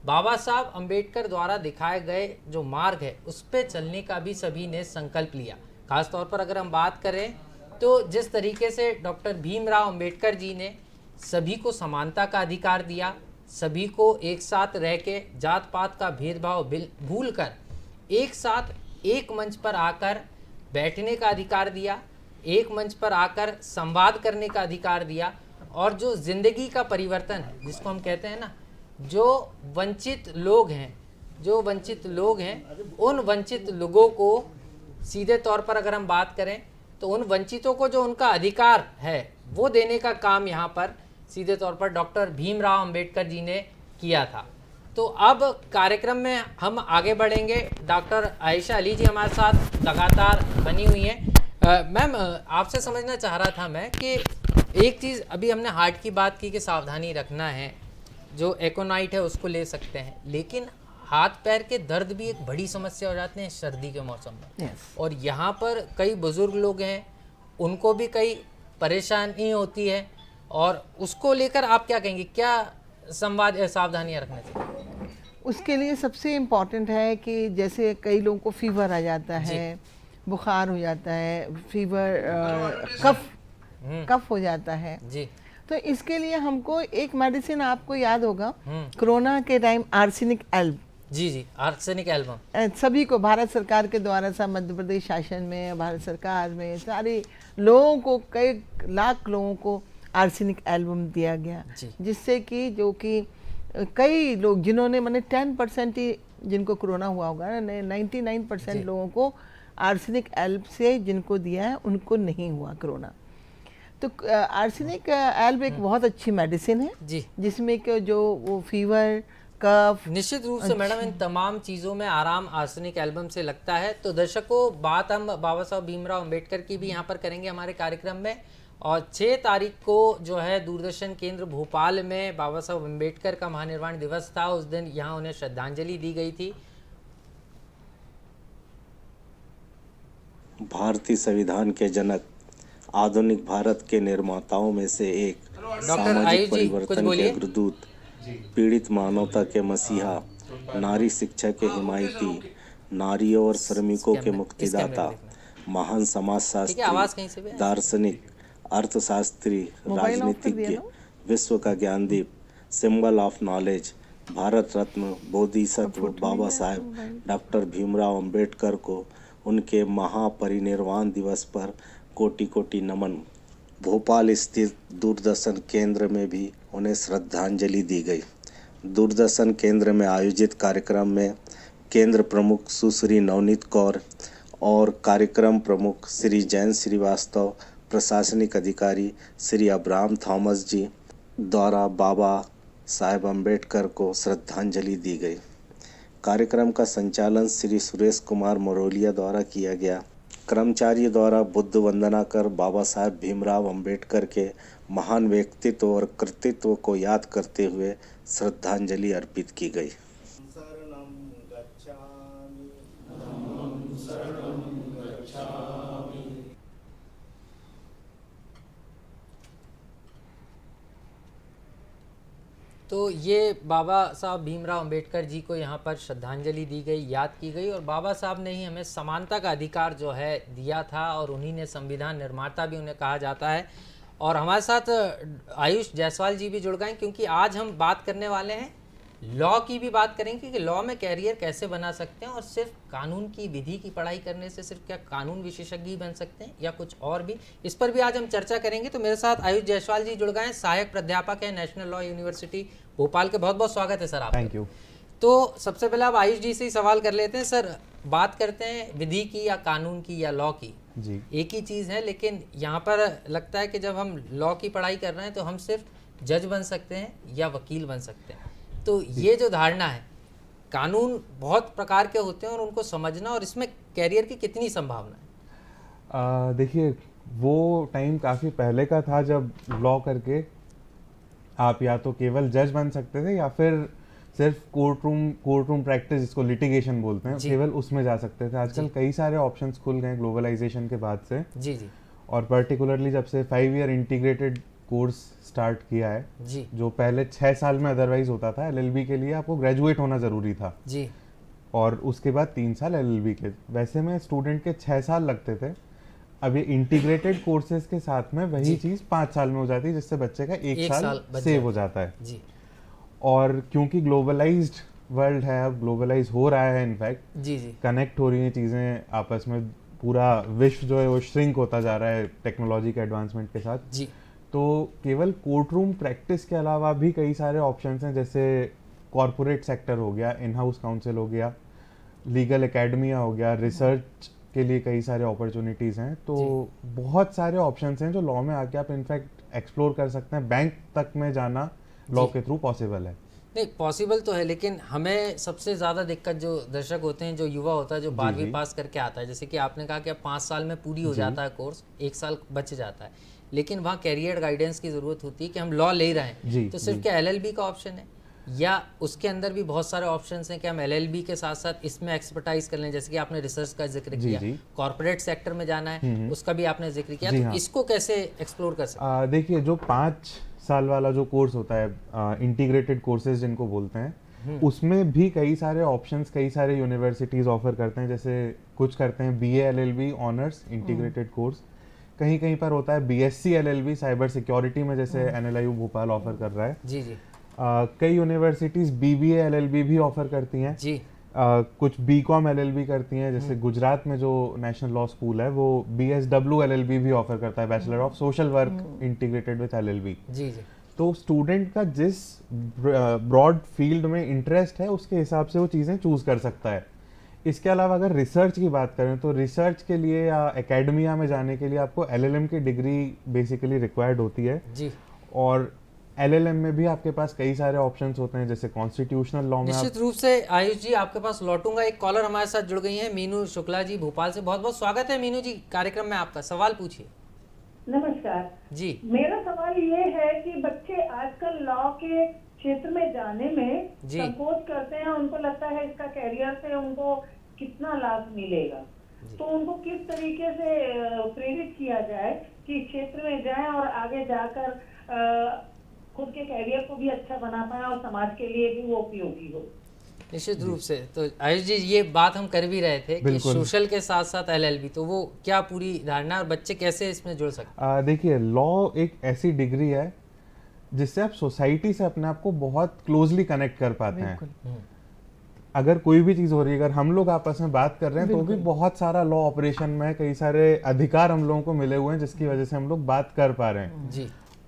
Speaker 1: बाबा साहब अंबेडकर द्वारा दिखाए गए जो मार्ग है उस पर चलने का भी सभी ने संकल्प लिया। खास तौर पर अगर हम बात करें तो जिस तरीके से डॉक्टर भीमराव अंबेडकर जी ने सभी को समानता का अधिकार दिया, सभी को एक साथ रह के जात पात का भेदभाव भूल कर एक साथ एक मंच पर आकर बैठने का अधिकार दिया, एक मंच पर आकर संवाद करने का अधिकार दिया। और जो जिंदगी का परिवर्तन है, जिसको हम कहते हैं ना, जो वंचित लोग हैं, उन वंचित लोगों को सीधे तौर पर अगर हम बात करें तो उन वंचितों को जो उनका अधिकार है वो देने का काम यहाँ पर सीधे तौर पर डॉक्टर भीमराव अंबेडकर जी ने किया था। तो अब कार्यक्रम में हम आगे बढ़ेंगे। डॉक्टर आयशा अली जी हमारे साथ लगातार बनी हुई हैं। मैम, आपसे समझना चाह रहा था मैं कि एक चीज़, अभी हमने हार्ट की बात की कि सावधानी रखना है, जो एकोनाइट है उसको ले सकते हैं, लेकिन हाथ पैर के दर्द भी एक बड़ी समस्या हो जाते हैं सर्दी के मौसम में। और यहाँ पर कई बुजुर्ग लोग हैं, उनको भी कई परेशानी होती है, और उसको लेकर आप क्या कहेंगे, क्या सावधानियां रखना चाहिए?
Speaker 2: उसके लिए सबसे इम्पॉर्टेंट है कि जैसे कई लोगों को फीवर आ जाता है, बुखार हो जाता है, कफ हो जाता है
Speaker 1: जी,
Speaker 2: तो इसके लिए हमको एक मेडिसिन, आपको याद होगा कोरोना के टाइम आर्सेनिक एल्ब,
Speaker 1: जी, आर्सेनिक एल्बम
Speaker 2: सभी को भारत सरकार के द्वारा सब मध्य प्रदेश शासन में, भारत सरकार में सारे लोगों को, कई लाख लोगों को आर्सेनिक एल्बम दिया गया, जिससे कि जो कि कई लोग जिन्होंने मैंने 10% ही जिनको कोरोना हुआ होगा, 99% लोगों को आर्सेनिक एल्ब से जिनको दिया है उनको नहीं हुआ कोरोना। तो आर्सेनिक एल्ब एक बहुत अच्छी मेडिसिन है
Speaker 1: जी,
Speaker 2: जिसमें कि जो वो फीवर, कफ,
Speaker 1: निश्चित रूप से मैडम इन तमाम चीज़ों में आराम आर्सेनिक एल्बम से लगता है। तो दर्शकों, बात हम बाबा साहब भीमराव अंबेडकर की भी यहाँ पर करेंगे हमारे कार्यक्रम में, और 6 तारीख को जो है दूरदर्शन केंद्र भोपाल में बाबा साहब अंबेडकर का महानिर्वाण दिवस था। उस दिन यहाँ उन्हें श्रद्धांजलि दी गई थी।
Speaker 5: भारतीय संविधान के जनक, आधुनिक भारत के निर्माताओं में से एक, सामाजिक परिवर्तन के अग्रदूत, पीड़ित मानवता के मसीहा, नारी शिक्षा के हिमायती, नारियों और श्रमिकों के मुक्तिदाता, महान समाजशास्त्री, दार्शनिक, अर्थशास्त्री, राजनीतिज्ञ, विश्व का ज्ञानदीप, symbol of knowledge, Bharat Ratna बोधिसत्व बाबा साहेब डॉक्टर भीमराव अंबेडकर को उनके महापरिनिर्वाण दिवस पर कोटि कोटि नमन। भोपाल स्थित दूरदर्शन केंद्र में भी उन्हें श्रद्धांजलि दी गई। दूरदर्शन केंद्र में आयोजित कार्यक्रम में केंद्र प्रमुख सुश्री नवनीत कौर और कार्यक्रम प्रमुख श्री जयंत श्रीवास्तव, प्रशासनिक अधिकारी श्री अब्राहम थॉमस जी द्वारा बाबा साहेब अंबेडकर को श्रद्धांजलि दी गई। कार्यक्रम का संचालन श्री सुरेश कुमार मरोलिया द्वारा किया गया। कर्मचारियों द्वारा बुद्ध वंदना कर बाबा साहेब भीमराव अंबेडकर के महान व्यक्तित्व और कृतित्व को याद करते हुए श्रद्धांजलि अर्पित की गई।
Speaker 1: तो ये बाबा साहब भीमराव अंबेडकर जी को यहाँ पर श्रद्धांजलि दी गई, याद की गई, और बाबा साहब ने ही हमें समानता का अधिकार जो है दिया था, और उन्हीं ने संविधान निर्माता भी उन्हें कहा जाता है। और हमारे साथ आयुष जायसवाल जी भी जुड़ गए, क्योंकि आज हम बात करने वाले हैं लॉ की भी बात करेंगे कि लॉ में कैरियर कैसे बना सकते हैं, और सिर्फ कानून की विधि की पढ़ाई करने से सिर्फ क्या कानून विशेषज्ञ ही बन सकते हैं या कुछ और भी, इस पर भी आज हम चर्चा करेंगे। तो मेरे साथ आयुष जायसवाल जी जुड़ गए हैं, सहायक प्राध्यापक हैं नेशनल लॉ यूनिवर्सिटी भोपाल के। बहुत बहुत स्वागत है सर आपका।
Speaker 6: Thank you.
Speaker 1: तो सबसे पहले आप आयुष जी से ही सवाल कर लेते हैं। सर, बात करते हैं विधि की या कानून की या लॉ की,
Speaker 6: जी
Speaker 1: एक ही चीज़ है, लेकिन यहाँ पर लगता है कि जब हम लॉ की पढ़ाई कर रहे हैं तो हम सिर्फ जज बन सकते हैं या वकील बन सकते हैं। तो ये जो धारणा है, कानून बहुत प्रकार के होते हैं और उनको समझना, और इसमें कैरियर की कितनी संभावना है?
Speaker 6: देखिए, वो टाइम काफ़ी पहले का था जब लॉ करके आप या तो केवल जज बन सकते थे या फिर सिर्फ कोर्ट रूम प्रैक्टिस, जिसको लिटिगेशन बोलते हैं, केवल उसमें जा सकते थे। आजकल कई सारे ऑप्शंस खुल गए ग्लोबलाइजेशन के बाद से।
Speaker 1: जी,
Speaker 6: और पर्टिकुलरली जब से 5 ईयर इंटीग्रेटेड कोर्स स्टार्ट किया है
Speaker 1: जी,
Speaker 6: जो पहले 6 साल में अदरवाइज होता था, LLB के लिए आपको ग्रेजुएट होना ज़रूरी था
Speaker 1: जी,
Speaker 6: और उसके बाद 3 साल LLB के। वैसे में स्टूडेंट के 6 साल लगते थे। अब ये इंटीग्रेटेड कोर्सेज के साथ में वही चीज़ 5 साल में हो जाती है, जिससे बच्चे का एक साल सेव हो जाता है
Speaker 1: जी।
Speaker 6: और क्योंकि ग्लोबलाइज्ड वर्ल्ड है, अब ग्लोबलाइज हो रहा है, इनफैक्ट
Speaker 1: जी, जी,
Speaker 6: कनेक्ट हो रही हैं चीज़ें आपस में, पूरा विश्व जो है वो श्रिंक होता जा रहा है टेक्नोलॉजी के एडवांसमेंट के साथ
Speaker 1: जी।
Speaker 6: तो केवल कोर्ट रूम प्रैक्टिस के अलावा भी कई सारे ऑप्शंस हैं, जैसे कॉरपोरेट सेक्टर हो गया, इन हाउस काउंसिल हो गया, लीगल एकेडमिया हो गया, रिसर्च के लिए कई सारे अपॉर्चुनिटीज़ हैं। तो बहुत सारे ऑप्शंस हैं जो लॉ में आके आप इनफैक्ट एक्सप्लोर कर सकते हैं। बैंक तक में जाना लॉ के थ्रू पॉसिबल है।
Speaker 1: नहीं, पॉसिबल तो है, लेकिन हमें सबसे ज़्यादा दिक्कत जो दर्शक होते हैं, जो युवा होता है, जो 12वीं पास करके आता है, जैसे कि आपने कहा कि अब 5 साल में पूरी हो जाता है कोर्स, 1 साल बच जाता है, लेकिन वहाँ कैरियर गाइडेंस की ज़रूरत होती है कि हम लॉ ले रहे हैं, तो सिर्फ क्या LLB का ऑप्शन है? या उसके अंदर भी बहुत सारे ऑप्शंस हैं कि हम एलएलबी के साथ साथ इसमें एक्सपर्टाइज कर लें, जैसे कि आपने रिसर्च का जिक्र किया, कॉर्पोरेट सेक्टर में जाना है उसका भी आपने जिक्र किया, तो इसको कैसे एक्सप्लोर कर सकते हैं?
Speaker 6: देखिए, जो 5 साल वाला जो कोर्स होता है, इंटीग्रेटेड कोर्सेज जिनको बोलते हैं, उसमें भी कई सारे ऑप्शंस कई सारे यूनिवर्सिटीज ऑफर करते हैं। जैसे कुछ करते हैं BA LLB honours integrated course, कहीं कहीं पर होता है बीएससी एलएलबी साइबर सिक्योरिटी में, जैसे एनएलआईयू भोपाल ऑफर कर रहा है।
Speaker 1: जी जी।
Speaker 6: कई यूनिवर्सिटीज बीबीए एलएलबी भी ऑफर करती हैं
Speaker 1: जी।
Speaker 6: कुछ बीकॉम एलएलबी करती हैं, जैसे गुजरात में जो नेशनल लॉ स्कूल है वो बीएसडब्ल्यू एलएलबी भी ऑफर करता है, bachelor of social work integrated with LLB.
Speaker 1: जी जी।
Speaker 6: तो स्टूडेंट का जिस ब्रॉड फील्ड में इंटरेस्ट है उसके हिसाब से वो चीज़ें चूज कर सकता है। इसके अलावा अगर रिसर्च की बात करें तो रिसर्च के लिए या एकेडमिया में जाने के लिए आपको एलएलएम की डिग्री बेसिकली रिक्वायर्ड होती है
Speaker 1: जी।
Speaker 6: और एलएलएम में भी आपके पास कई सारे ऑप्शंस होते हैं, जैसे कॉन्स्टिट्यूशनल लॉ में।
Speaker 1: निश्चित रूप से आयुष जी आपके पास लौटूंगा, एक कॉलर हमारे साथ जुड़ गई हैं, मीनू शुक्ला जी भोपाल से। बहुत बहुत स्वागत है मीनू जी कार्यक्रम में आपका, सवाल पूछिए।
Speaker 7: नमस्कार
Speaker 1: जी।
Speaker 7: मेरा सवाल ये है कि बच्चे आजकल लॉ के क्षेत्र में जाने में
Speaker 1: जी।
Speaker 7: संकोच करते हैं, उनको लगता है इसका कैरियर से उनको कितना लाभ मिलेगा, तो उनको किस तरीके से प्रेरित किया जाए कि इस क्षेत्र में जाएं और आगे जाकर खुद के कैरियर को भी अच्छा बना पाए और समाज के लिए भी वो उपयोगी हो।
Speaker 1: निश्चित रूप से। तो आयुष जी ये बात हम कर भी रहे थे कि सोशल के साथ साथ एलएलबी, तो वो क्या पूरी धारणा और बच्चे कैसे इसमें जुड़ सकते हैं?
Speaker 6: देखिए, लॉ एक ऐसी डिग्री है जिससे आप सोसाइटी से अपने आप को बहुत क्लोजली कनेक्ट कर पाते हैं। अगर कोई भी चीज हो रही है, अगर हम लोग आपस में बात कर रहे हैं तो भी बहुत सारा लॉ ऑपरेशन में कई सारे अधिकार हम लोगों को मिले हुए हैं जिसकी वजह से हम लोग बात कर पा रहे हैं
Speaker 1: जी।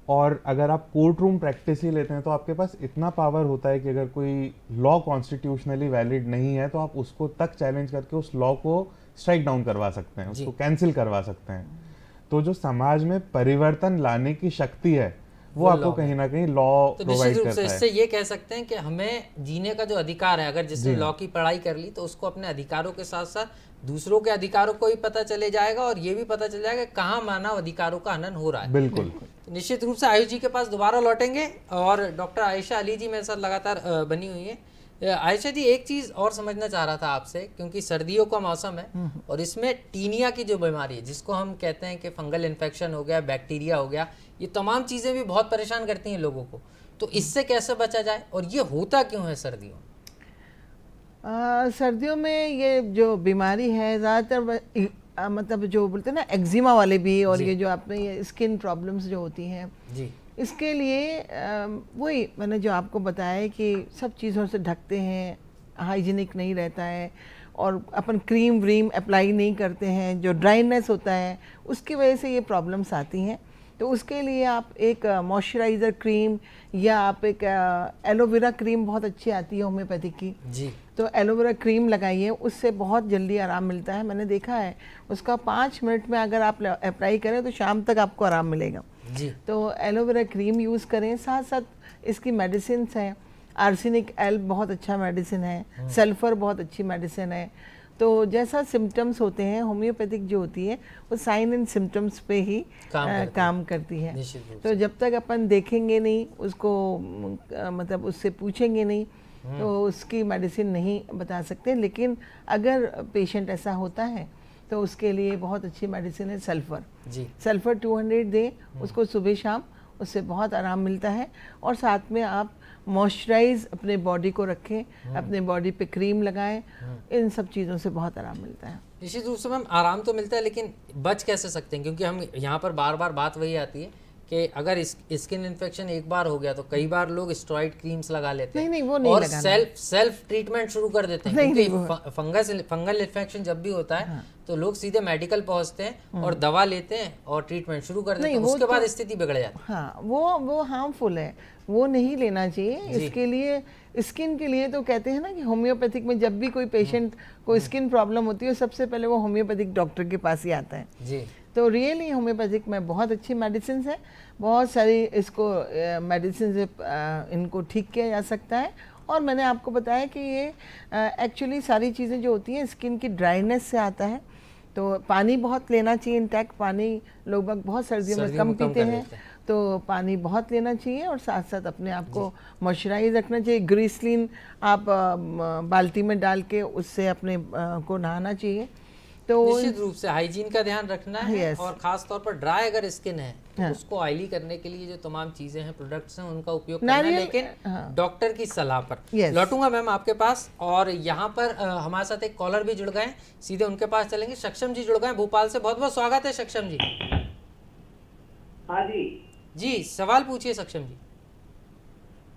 Speaker 6: और अगर आप कोर्ट रूम प्रैक्टिस ही लेते हैं तो आपके पास इतना पावर होता है कि अगर कोई लॉ कॉन्स्टिट्यूशनली वैलिड नहीं है तो आप उसको तक चैलेंज करके उस लॉ को स्ट्राइक डाउन करवा सकते हैं, उसको कैंसिल करवा सकते हैं। तो जो समाज में परिवर्तन लाने की शक्ति है वो आपको कहीं ना कहीं लॉ प्रोवाइड करता है।
Speaker 1: इससे ये कह सकते हैं कि हमें जीने का जो अधिकार है, अगर जिसने लॉ की पढ़ाई कर ली तो उसको अपने अधिकारों के साथ साथ दूसरों के अधिकारों को भी पता चले जाएगा और ये भी पता चल जाएगा कहाँ मानव अधिकारों का हनन हो रहा है।
Speaker 6: बिल्कुल।
Speaker 1: तो निश्चित रूप से आयुष जी के पास दोबारा लौटेंगे और डॉक्टर आयशा अली जी मेरे साथ लगातार बनी हुई है। आयशा जी, एक चीज़ और समझना चाह रहा था आपसे, क्योंकि सर्दियों का मौसम है और इसमें टीनिया की जो बीमारी है जिसको हम कहते हैं कि फंगल इन्फेक्शन हो गया, बैक्टीरिया हो गया, ये तमाम चीज़ें भी बहुत परेशान करती हैं लोगों को, तो इससे कैसे बचा जाए और ये होता क्यों है सर्दियों में?
Speaker 2: सर्दियों में ये जो बीमारी है ज़्यादातर मतलब जो बोलते हैं ना एक्जिमा वाले भी, और ये जो आपने ये स्किन प्रॉब्लम्स जो होती हैं
Speaker 1: जी,
Speaker 2: इसके लिए वही मैंने जो आपको बताया कि सब चीज़ों से ढकते हैं, हाइजीनिक नहीं रहता है और अपन क्रीम व्रीम अप्लाई नहीं करते हैं, जो ड्राइनेस होता है उसकी वजह से ये प्रॉब्लम्स आती हैं। तो उसके लिए आप एक मॉइस्चराइज़र क्रीम या आप एक एलोवेरा क्रीम बहुत अच्छी आती है होम्योपैथिक की
Speaker 1: जी,
Speaker 2: तो एलोवेरा क्रीम लगाइए, उससे बहुत जल्दी आराम मिलता है। मैंने देखा है उसका 5 मिनट में अगर आप अप्लाई करें तो शाम तक आपको आराम मिलेगा
Speaker 1: जी।
Speaker 2: तो एलोवेरा क्रीम यूज़ करें। साथ साथ इसकी मेडिसिन हैं, आर्सेनिक एल्ब बहुत अच्छा मेडिसिन है, सल्फर बहुत अच्छी मेडिसिन है। तो जैसा सिम्टम्स होते हैं होम्योपैथिक जो होती है वो साइन एंड सिम्टम्स पे ही काम करती है। तो जब तक अपन देखेंगे नहीं उसको मतलब उससे पूछेंगे नहीं तो उसकी मेडिसिन नहीं बता सकते। लेकिन अगर पेशेंट ऐसा होता है तो उसके लिए बहुत अच्छी मेडिसिन है सल्फ़र
Speaker 1: जी।
Speaker 2: सल्फ़र 200 दे उसको सुबह शाम, उससे बहुत आराम मिलता है। और साथ में आप मॉइस्चराइज अपने बॉडी को रखें, अपने बॉडी पे क्रीम लगाएं, इन सब चीज़ों से बहुत आराम मिलता है।
Speaker 1: निश्चित रूप से मैम आराम तो मिलता है, लेकिन बच कैसे सकते हैं? क्योंकि हम यहाँ पर बार बार बात वही आती है कि अगर स्किन इन्फेक्शन एक बार हो गया तो कई बार लोग स्टेरॉइड क्रीम्स लगा लेते हैं।
Speaker 2: नहीं, वो नहीं
Speaker 1: और
Speaker 2: लगाना।
Speaker 1: सेल्फ ट्रीटमेंट शुरू कर देते हैं, क्योंकि फंगल इन्फेक्शन जब भी होता है तो लोग सीधे मेडिकल पहुंचते हैं और दवा लेते हैं और ट्रीटमेंट शुरू कर देते हैं, उसके बाद स्थिति बिगड़ जाती है।
Speaker 2: हाँ, वो हार्मफुल है, वो नहीं लेना चाहिए। इसके लिए स्किन के लिए तो कहते हैं ना कि होम्योपैथिक में जब भी कोई पेशेंट को स्किन प्रॉब्लम होती है सबसे पहले वो होम्योपैथिक डॉक्टर के पास ही आता है
Speaker 1: जी।
Speaker 2: तो रियली होम्योपैथिक में बहुत अच्छी मेडिसिन है, बहुत सारी इसको मेडिसिन से इनको ठीक किया जा सकता है। और मैंने आपको बताया कि ये एक्चुअली सारी चीज़ें जो होती हैं स्किन की ड्राइनेस से आता है। तो पानी बहुत लेना चाहिए, इंटैक्ट पानी लोग बहुत सर्दियों में कम पीते हैं तो पानी बहुत लेना चाहिए और साथ साथ अपने आप को मॉइस्चराइज रखना चाहिए। ग्रीसलिन आप बाल्टी में डाल के उससे अपने को नहाना चाहिए। तो
Speaker 1: निश्चित रूप से हाइजीन का ध्यान रखना है।
Speaker 2: Yes.
Speaker 1: और खास तौर पर ड्राई अगर स्किन है तो
Speaker 2: हाँ।
Speaker 1: उसको ऑयली करने के लिए जो तमाम चीजें हैं, प्रोडक्ट्स हैं, उनका उपयोग करना है,
Speaker 2: नारियल,
Speaker 1: लेकिन डॉक्टर की सलाह पर।
Speaker 2: Yes.
Speaker 1: लौटूंगा मैम आपके पास। और यहाँ पर हमारे साथ एक कॉलर भी जुड़ गए हैं, सीधे उनके पास चलेंगे। सक्षम जी जुड़ गए भोपाल से, बहुत बहुत स्वागत है सक्षम जी।
Speaker 8: हाँ जी।
Speaker 1: जी सवाल पूछिए सक्षम जी।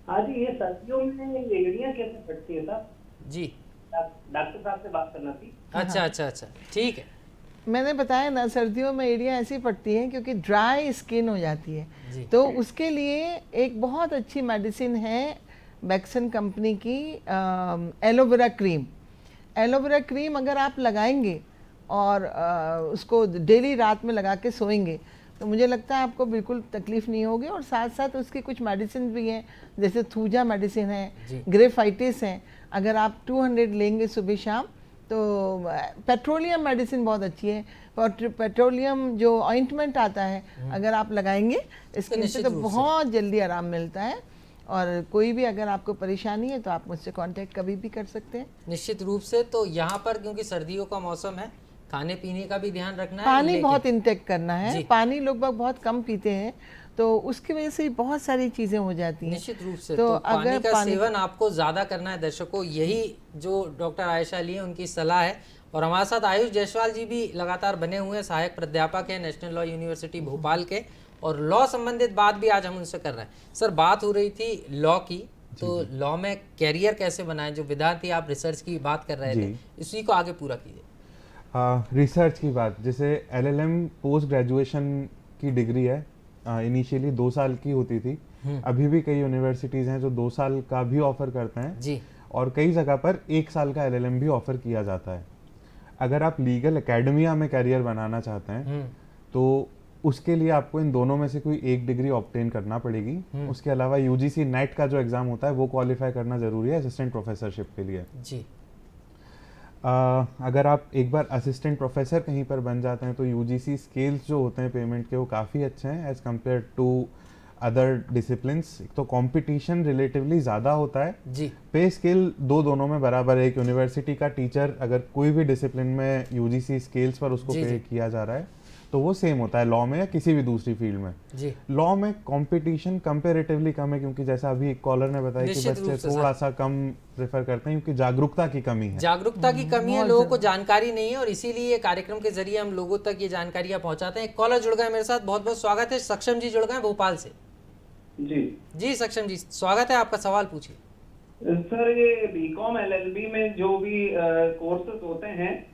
Speaker 8: हाँ जी, ये सर्दियों में एड़ियाँ कैसे फटती है साहब?
Speaker 1: जी
Speaker 8: डॉक्टर साहब से बात करना थी।
Speaker 1: अच्छा ठीक है।
Speaker 2: मैंने बताया ना, सर्दियों में एड़ियाँ ऐसी पड़ती हैं क्योंकि ड्राई स्किन हो जाती है।
Speaker 1: जी।
Speaker 2: तो उसके लिए एक बहुत अच्छी मेडिसिन है बैक्सन कंपनी की, एलोवेरा क्रीम। एलोवेरा क्रीम अगर आप लगाएंगे और उसको डेली रात में लगा के सोएंगे तो मुझे लगता है आपको बिल्कुल तकलीफ नहीं होगी। और साथ साथ उसकी कुछ मेडिसिन भी हैं, जैसे थूजा मेडिसिन है, ग्रेफाइटिस है। अगर आप 200 लेंगे सुबह शाम तो पेट्रोलियम मेडिसिन बहुत अच्छी है। और पेट्रोलियम जो ऑइंटमेंट आता है अगर आप लगाएंगे स्किन पे तो बहुत जल्दी आराम मिलता है। और कोई भी अगर आपको परेशानी है तो आप मुझसे कांटेक्ट कभी भी कर सकते हैं।
Speaker 1: निश्चित रूप से। तो यहाँ पर क्योंकि सर्दियों का मौसम है, खाने पीने का भी ध्यान रखना है।
Speaker 2: पानी बहुत इंटेक करना है। पानी लोग बहुत कम पीते हैं तो उसकी वजह से बहुत सारी चीजें हो जाती हैं।
Speaker 1: निश्चित रूप से। तो पानी का सेवन आपको ज्यादा करना है दर्शकों, यही जो डॉक्टर आयशा अली है उनकी सलाह है। और हमारे साथ आयुष जायसवाल जी भी लगातार बने हुए हैं, सहायक प्राध्यापक हैं नेशनल लॉ यूनिवर्सिटी भोपाल के, और लॉ संबंधित बात भी आज हम उनसे कर रहे हैं। सर बात हो रही थी लॉ की, तो लॉ में कैरियर कैसे बनाएं, जो विद्यार्थी आप रिसर्च की बात कर रहे थे, इसी को आगे पूरा कीजिए।
Speaker 6: रिसर्च की बात, जैसे LLM पोस्ट ग्रेजुएशन की डिग्री है, इनिशियली 2 साल की होती थी। अभी भी कई यूनिवर्सिटीज़ हैं जो 2 साल का भी ऑफर करते हैं
Speaker 1: जी।
Speaker 6: और कई जगह पर 1 साल का LLM भी ऑफर किया जाता है। अगर आप लीगल एकेडमिया में करियर बनाना चाहते हैं तो उसके लिए आपको इन दोनों में से कोई एक डिग्री ऑब्टेन करना पड़ेगी। उसके अलावा UGC नेट का जो एग्ज़ाम होता है वो क्वालिफाई करना ज़रूरी है असिस्टेंट प्रोफेसरशिप के लिए
Speaker 1: जी।
Speaker 6: अगर आप एक बार असिस्टेंट प्रोफेसर कहीं पर बन जाते हैं तो UGC स्केल्स जो होते हैं पेमेंट के वो काफ़ी अच्छे हैं as compare to other disciplines. तो कंपटीशन रिलेटिवली ज़्यादा होता है
Speaker 1: जी।
Speaker 6: पे स्केल दोनों में बराबर है। एक यूनिवर्सिटी का टीचर अगर कोई भी डिसिप्लिन में UGC स्केल्स पर उसको पे किया जा रहा है तो वो सेम होता है लॉ में या किसी भी दूसरी फील्ड में।
Speaker 1: जी।
Speaker 6: लॉ में कंपटीशन कंपैरेटिवली कम है क्योंकि जैसा अभी एक कॉलर ने बताया कि बच्चे थोड़ा सा कम प्रेफर करते हैं क्योंकि जागरूकता की कमी है।
Speaker 1: जागरूकता की कमी है, लोगों को जानकारी नहीं है और इसीलिए ये कार्यक्रम के जरिए हम लोगों तक ये जानकारियां पहुंचाते हैं। एक कॉलर जुड़ गए मेरे साथ, बहुत बहुत स्वागत है। सक्षम जी जुड़ गए भोपाल से। जी सक्षम जी स्वागत है, आपका सवाल पूछिए।
Speaker 8: सर ये BCom LLB में जो भी कोर्सेज होते हैं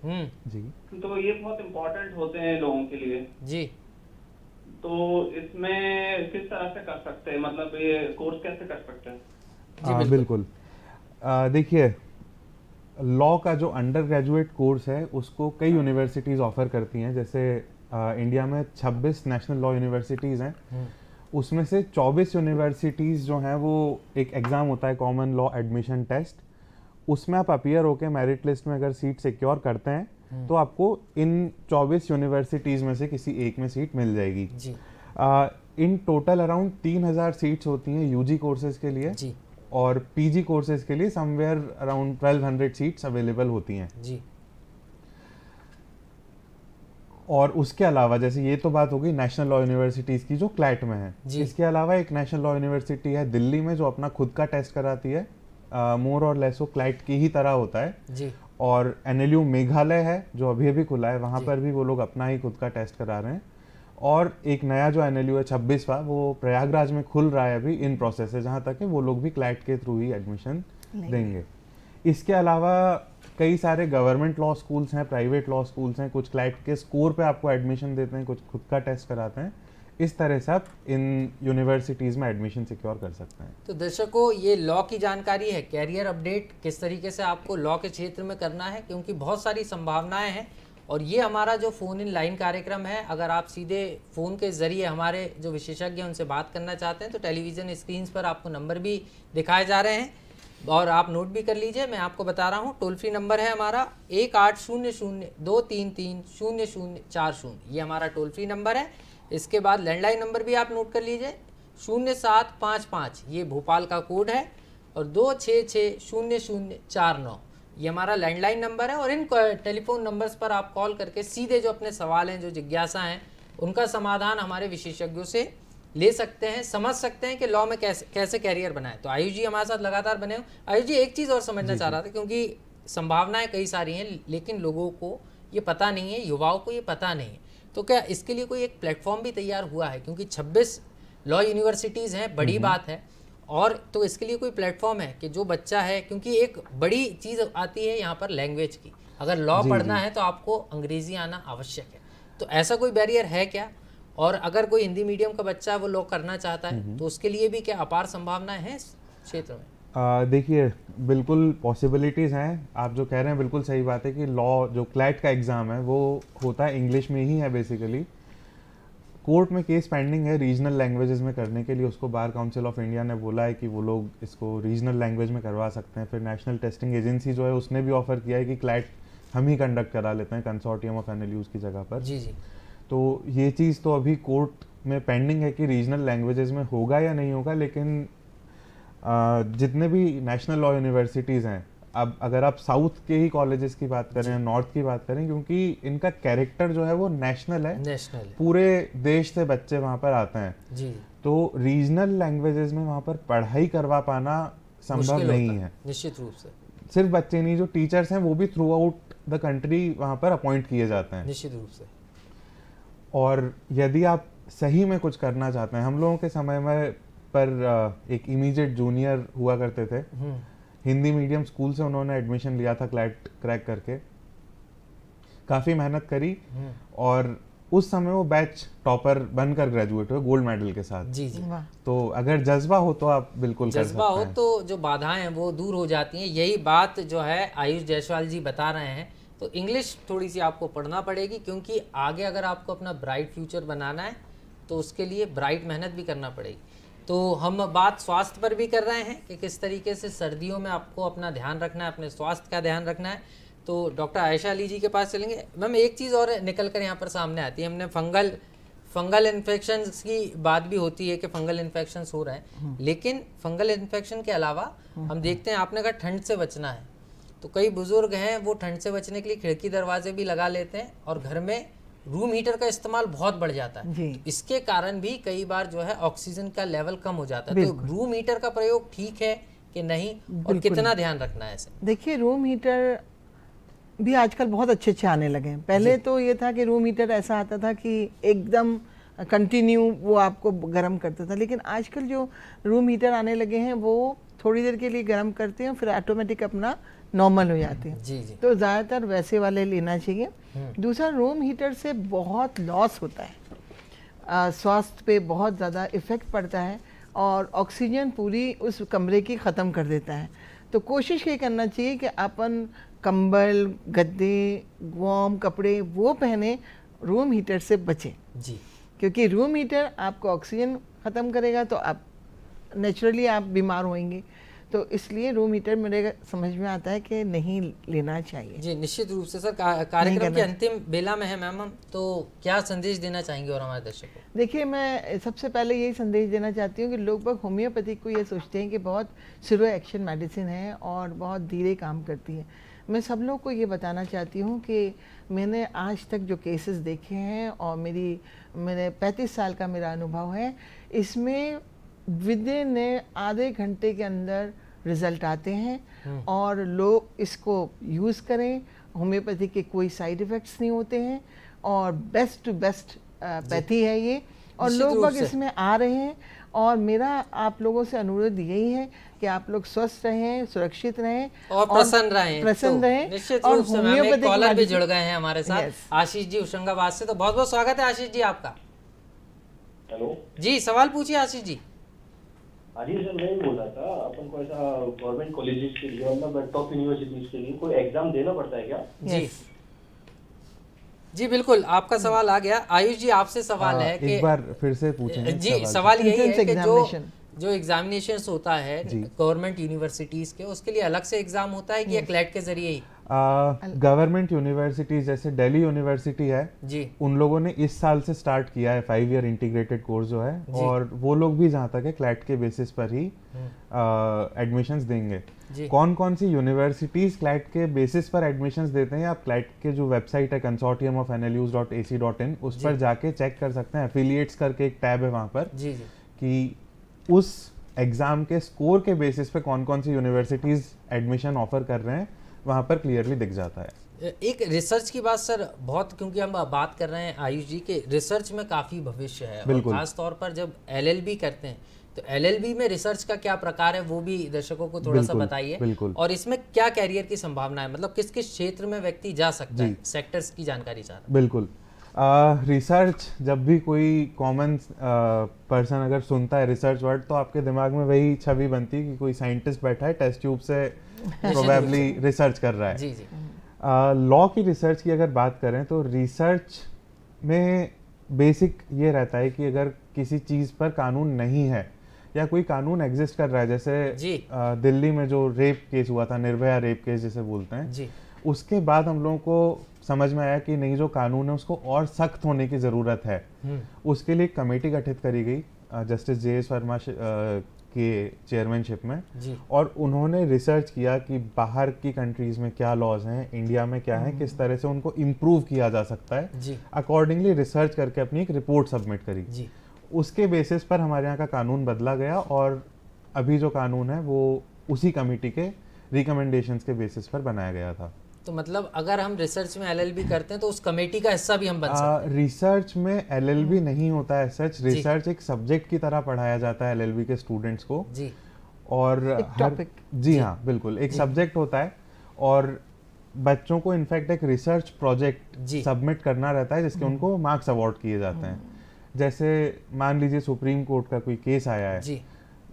Speaker 6: जी,
Speaker 8: तो ये बहुत इम्पोर्टेंट होते हैं लोगों के लिए
Speaker 1: जी।
Speaker 8: तो इसमें किस तरह से कर सकते हैं, मतलब ये कोर्स कैसे कर सकते हैं?
Speaker 6: जी बिल्कुल। देखिए लॉ का जो अंडर ग्रेजुएट कोर्स है उसको कई यूनिवर्सिटीज़ ऑफर करती हैं। जैसे इंडिया में 26 नेशनल लॉ यूनिवर्सिटीज़ हैं, उसमें से 24 यूनिवर्सिटीज़ जो हैं वो एक एग्ज़ाम होता है कॉमन लॉ एडमिशन टेस्ट, उसमें आप अपीयर होकर मेरिट लिस्ट में अगर सीट सिक्योर करते हैं तो आपको इन 24 यूनिवर्सिटीज़ में से किसी एक में सीट मिल जाएगी
Speaker 1: जी।
Speaker 6: इन टोटल अराउंड 3000 सीट्स होती हैं UG कोर्सेज के लिए
Speaker 1: जी।
Speaker 6: और PG कोर्सेज के लिए समवेयर अराउंड 1200 सीट्स अवेलेबल होती हैं
Speaker 1: जी।
Speaker 6: और उसके अलावा जैसे ये तो बात हो गई नेशनल लॉ यूनिवर्सिटीज़ की जो क्लैट में है। इसके अलावा एक नेशनल लॉ यूनिवर्सिटी है दिल्ली में जो अपना खुद का टेस्ट कराती है, मोर और लेस वो क्लैट की ही तरह होता है
Speaker 1: जी।
Speaker 6: और NLU मेघालय है जो अभी अभी खुला है, वहाँ पर भी वो लोग अपना ही खुद का टेस्ट करा रहे हैं। और एक नया जो NLU है 26वां वो प्रयागराज में खुल रहा है, अभी इन प्रोसेस है, जहाँ तक कि वो लोग भी क्लैट के थ्रू ही एडमिशन देंगे। इसके अलावा कई सारे गवर्नमेंट लॉ स्कूल्स हैं, प्राइवेट लॉ स्कूल्स हैं, कुछ क्लैट के स्कोर पे आपको एडमिशन देते हैं, कुछ खुद का टेस्ट कराते हैं। इस तरह से आप इन यूनिवर्सिटीज़ में एडमिशन सिक्योर कर सकते हैं।
Speaker 1: तो दर्शकों ये लॉ की जानकारी है, कैरियर अपडेट किस तरीके से आपको लॉ के क्षेत्र में करना है, क्योंकि बहुत सारी संभावनाएं हैं। और ये हमारा जो फ़ोन इन लाइन कार्यक्रम है, अगर आप सीधे फ़ोन के ज़रिए हमारे जो विशेषज्ञ हैं उनसे बात करना चाहते हैं तो टेलीविज़न स्क्रीन पर आपको नंबर भी दिखाए जा रहे हैं और आप नोट भी कर लीजिए। मैं आपको बता रहा हूँ, टोल फ्री नंबर है हमारा 1800-233-0040। ये हमारा टोल फ्री नंबर है। इसके बाद लैंडलाइन नंबर भी आप नोट कर लीजिए 0755, ये भोपाल का कोड है, और 2660049 ये हमारा लैंडलाइन नंबर है। और इन टेलीफोन नंबर्स पर आप कॉल करके सीधे जो अपने सवाल हैं, जो जिज्ञासा हैं, उनका समाधान हमारे विशेषज्ञों से ले सकते हैं, समझ सकते हैं कि लॉ में कैसे कैरियर बनाए। तो आयुष जी हमारे साथ लगातार बने हो। आयुष जी, एक चीज़ और समझना चाह रहा था, क्योंकि संभावनाएं कई सारी हैं लेकिन लोगों को ये पता नहीं है, युवाओं को ये पता नहीं है, तो क्या इसके लिए कोई एक प्लेटफॉर्म भी तैयार हुआ है? क्योंकि 26 लॉ यूनिवर्सिटीज़ हैं, बड़ी बात है, और तो इसके लिए कोई प्लेटफॉर्म है कि जो बच्चा है, क्योंकि एक बड़ी चीज़ आती है यहाँ पर लैंग्वेज की, अगर लॉ पढ़ना है तो आपको अंग्रेज़ी आना आवश्यक है, तो ऐसा कोई बैरियर है क्या? और अगर कोई हिंदी मीडियम का बच्चा वो लॉ करना चाहता है तो उसके लिए भी क्या अपार संभावनाएं हैं इस क्षेत्र में?
Speaker 6: देखिए, बिल्कुल पॉसिबिलिटीज़ हैं। आप जो कह रहे हैं बिल्कुल सही बात है कि लॉ जो क्लैट का एग्ज़ाम है वो होता है इंग्लिश में ही है बेसिकली। कोर्ट में केस पेंडिंग है रीजनल लैंग्वेजेस में करने के लिए, उसको बार काउंसिल ऑफ इंडिया ने बोला है कि वो लोग इसको रीजनल लैंग्वेज में करवा सकते हैं। फिर नेशनल टेस्टिंग एजेंसी जो है उसने भी ऑफर किया है कि क्लैट हम ही कंडक्ट करा लेते हैं कंसोर्टियम ऑफ एनएलयूज़ की जगह पर।
Speaker 1: जी।
Speaker 6: तो ये चीज़ तो अभी कोर्ट में पेंडिंग है कि रीजनल लैंग्वेजेस में होगा या नहीं होगा, लेकिन जितने भी नेशनल लॉ यूनिवर्सिटीज़ हैं, अब अगर आप साउथ के ही कॉलेजेस की बात करें, नॉर्थ की बात करें, क्योंकि इनका कैरेक्टर जो है वो नेशनल है, पूरे देश से बच्चे वहाँ पर आते हैं
Speaker 1: जी,
Speaker 6: तो रीजनल लैंग्वेजेस में वहाँ पर पढ़ाई करवा पाना संभव नहीं है।
Speaker 1: निश्चित रूप से
Speaker 6: सिर्फ बच्चे नहीं, जो टीचर्स हैं वो भी थ्रू आउट द कंट्री वहाँ पर अपॉइंट किए जाते हैं।
Speaker 1: निश्चित रूप से।
Speaker 6: और यदि आप सही में कुछ करना चाहते हैं, हम लोगों के समय में पर एक इमीडिएट जूनियर हुआ करते थे, हिंदी मीडियम स्कूल से उन्होंने एडमिशन लिया था क्लैट क्रैक करके, काफ़ी मेहनत करी और उस समय वो बैच टॉपर बनकर ग्रेजुएट हुए गोल्ड मेडल के साथ।
Speaker 1: जी जी।
Speaker 6: तो अगर जज्बा हो तो आप बिल्कुल कर सकते हैं।
Speaker 1: जज्बा हो तो जो बाधाएं हैं वो दूर हो जाती हैं। यही बात जो है आयुष जायसवाल जी बता रहे हैं। तो इंग्लिश थोड़ी सी आपको पढ़ना पड़ेगी, क्योंकि आगे अगर आपको अपना ब्राइट फ्यूचर बनाना है तो उसके लिए ब्राइट मेहनत भी करना पड़ेगी। तो हम बात स्वास्थ्य पर भी कर रहे हैं कि किस तरीके से सर्दियों में आपको अपना ध्यान रखना है, अपने स्वास्थ्य का ध्यान रखना है। तो डॉक्टर आयशा अली जी के पास चलेंगे। मैम, एक चीज़ और निकल कर यहाँ पर सामने आती है, हमने फंगल इन्फेक्शन की बात भी होती है कि फंगल इन्फेक्शन हो रहे हैं, लेकिन फंगल इन्फेक्शन के अलावा हम देखते हैं, आपने कहा ठंड से बचना है, तो कई बुजुर्ग हैं वो ठंड से बचने के लिए खिड़की दरवाजे भी लगा लेते हैं और घर में रूम हीटर का इस्तेमाल बहुत बढ़ जाता है। इसके कारण भी कई बार जो है ऑक्सीजन का लेवल कम हो जाता है। तो रूम हीटर का प्रयोग ठीक है कि नहीं, और कितना ध्यान रखना है इसे?
Speaker 2: देखिए, रूम हीटर भी आजकल बहुत अच्छे आने लगे हैं। पहले तो ये था कि रूम हीटर ऐसा आता था कि एकदम कंटिन्यू वो आपको गर्म करता था, लेकिन आजकल जो रूम हीटर आने लगे हैं वो थोड़ी देर के लिए गर्म करते हैं, फिर ऑटोमेटिक अपना नॉर्मल हो जाते हैं।
Speaker 1: जी जी।
Speaker 2: तो ज़्यादातर वैसे वाले लेना चाहिए। दूसरा, रूम हीटर से बहुत लॉस होता है, स्वास्थ्य पे बहुत ज़्यादा इफ़ेक्ट पड़ता है और ऑक्सीजन पूरी उस कमरे की ख़त्म कर देता है। तो कोशिश ये करना चाहिए कि अपन कंबल, गद्दे, वार्म कपड़े वो पहने, रूम हीटर से बचें
Speaker 1: जी,
Speaker 2: क्योंकि रूम हीटर आपको ऑक्सीजन ख़त्म करेगा तो आप नेचुरली आप बीमार होंगे। तो इसलिए रूम हीटर मेरे समझ में आता है कि नहीं लेना चाहिए।
Speaker 1: जी, निश्चित रूप से। सर, कार्यक्रम के अंतिम बेला में है मैम, हम तो क्या संदेश देना चाहेंगे और हमारे दर्शकों को?
Speaker 2: देखिए, मैं सबसे पहले यही संदेश देना चाहती हूँ कि लोग होम्योपैथी को ये सोचते हैं कि बहुत स्लो एक्शन मेडिसिन है और बहुत धीरे काम करती है। मैं सब लोग को ये बताना चाहती हूँ कि मैंने आज तक जो केसेस देखे हैं और मेरे 35 साल का मेरा अनुभव है, इसमें विदिन आधे घंटे के अंदर रिजल्ट आते हैं और लोग इसको यूज़ करें। होम्योपैथी के कोई साइड इफ़ेक्ट्स नहीं होते हैं और बेस्ट टू बेस्ट पैथी है ये, और लोग इसमें आ रहे हैं। और मेरा आप लोगों से अनुरोध यही है कि आप लोग स्वस्थ रहें, सुरक्षित रहें
Speaker 1: और प्रसन्न रहें।
Speaker 2: निश्चित
Speaker 1: रूप से मैम, एक कॉलर भी जुड़ गए हैं हमारे साथ, आशीष जी होशंगाबाद से। तो बहुत बहुत स्वागत है आशीष जी आपका।
Speaker 9: हेलो
Speaker 1: जी, सवाल पूछिए आशीष जी।
Speaker 9: जी सर, मैं बोल रहा था, अपन को ऐसा गवर्नमेंट कॉलेजेस के लिए मतलब टॉप यूनिवर्सिटीज के लिए कोई एग्जाम देना पड़ता है क्या?
Speaker 1: जी जी, बिल्कुल, आपका सवाल आ गया। आयुष जी, आपसे सवाल है कि
Speaker 6: एक बार फिर से पूछेंगे।
Speaker 1: जी, सवाल यही है कि जो एग्जामिनेशन होता है गवर्नमेंट यूनिवर्सिटीज के, उसके लिए अलग से एग्जाम होता है कि क्लैट के जरिए ही?
Speaker 6: गवर्नमेंट यूनिवर्सिटीज जैसे दिल्ली यूनिवर्सिटी है
Speaker 1: जी,
Speaker 6: उन लोगों ने इस साल से स्टार्ट किया है 5 ईयर इंटीग्रेटेड कोर्स जो है, और वो लोग भी जहाँ तक है क्लैट के बेसिस पर ही एडमिशंस देंगे।
Speaker 1: जी,
Speaker 6: कौन कौन सी यूनिवर्सिटीज क्लैट के बेसिस पर एडमिशंस देते हैं, आप क्लैट के जो वेबसाइट है कंसोर्टियम ऑफ NLUs.ac.in उस पर जाके चेक कर सकते हैं। एफिलिएट्स करके एक टैब है वहाँ पर,
Speaker 1: जी, जी,
Speaker 6: कि उस एग्जाम के स्कोर के बेसिस पे कौन कौन सी यूनिवर्सिटीज एडमिशन ऑफर कर रहे हैं वहाँ पर क्लियरली दिख जाता है।
Speaker 1: एक रिसर्च की बात सर बहुत, क्योंकि हम बात कर रहे हैं आयुष जी के रिसर्च में काफ़ी भविष्य है, और खास तौर पर जब LLB करते हैं तो LLB में रिसर्च का क्या प्रकार है वो भी दर्शकों को थोड़ा सा बताइए, और इसमें क्या कैरियर की संभावना है, मतलब किस किस क्षेत्र में व्यक्ति जा सकता है, सेक्टर्स की जानकारी चाह रहा है।
Speaker 6: बिल्कुल, रिसर्च जब भी कोई कॉमन पर्सन अगर सुनता है रिसर्च वर्ड तो आपके दिमाग में वही छवि बनती है कि कोई साइंटिस्ट बैठा है टेस्ट ट्यूब से प्रोबेबली रिसर्च कर रहा है।
Speaker 1: जी, जी,
Speaker 6: लॉ की रिसर्च की अगर बात करें तो रिसर्च में बेसिक ये रहता है कि अगर किसी चीज़ पर कानून नहीं है या कोई कानून एग्जिस्ट कर रहा है, जैसे दिल्ली में जो रेप केस हुआ था, निर्भया रेप केस जिसे बोलते हैं
Speaker 1: जी,
Speaker 6: उसके बाद हम लोगों को समझ में आया कि नहीं, जो कानून है उसको और सख्त होने की ज़रूरत है। उसके लिए एक कमेटी गठित करी गई जस्टिस JS वर्मा के चेयरमैनशिप में, और उन्होंने रिसर्च किया कि बाहर की कंट्रीज में क्या लॉज हैं, इंडिया में क्या है, किस तरह से उनको इम्प्रूव किया जा सकता है। अकॉर्डिंगली रिसर्च करके अपनी एक रिपोर्ट सबमिट करी। उसके बेसिस पर हमारे यहाँ का कानून बदला गया, और अभी जो कानून है वो उसी कमेटी के रिकमेंडेशंस के बेसिस पर बनाया गया था।
Speaker 1: तो मतलब अगर हम रिसर्च में LLB करते हैं तो उस कमेटी का हिस्सा भी हम बन सकते हैं।
Speaker 6: रिसर्च में LLB नहीं होता है सच, रिसर्च एक सब्जेक्ट की तरह पढ़ाया जाता है LLB के स्टूडेंट्स को
Speaker 1: जी,
Speaker 6: और
Speaker 2: एक टॉपिक,
Speaker 6: जी हाँ बिल्कुल, एक सब्जेक्ट होता है, और बच्चों को इनफैक्ट एक रिसर्च प्रोजेक्ट सबमिट करना रहता है जिसके उनको मार्क्स अवार्ड किए जाते हैं। जैसे मान लीजिए सुप्रीम कोर्ट का कोई केस आया है
Speaker 1: जी,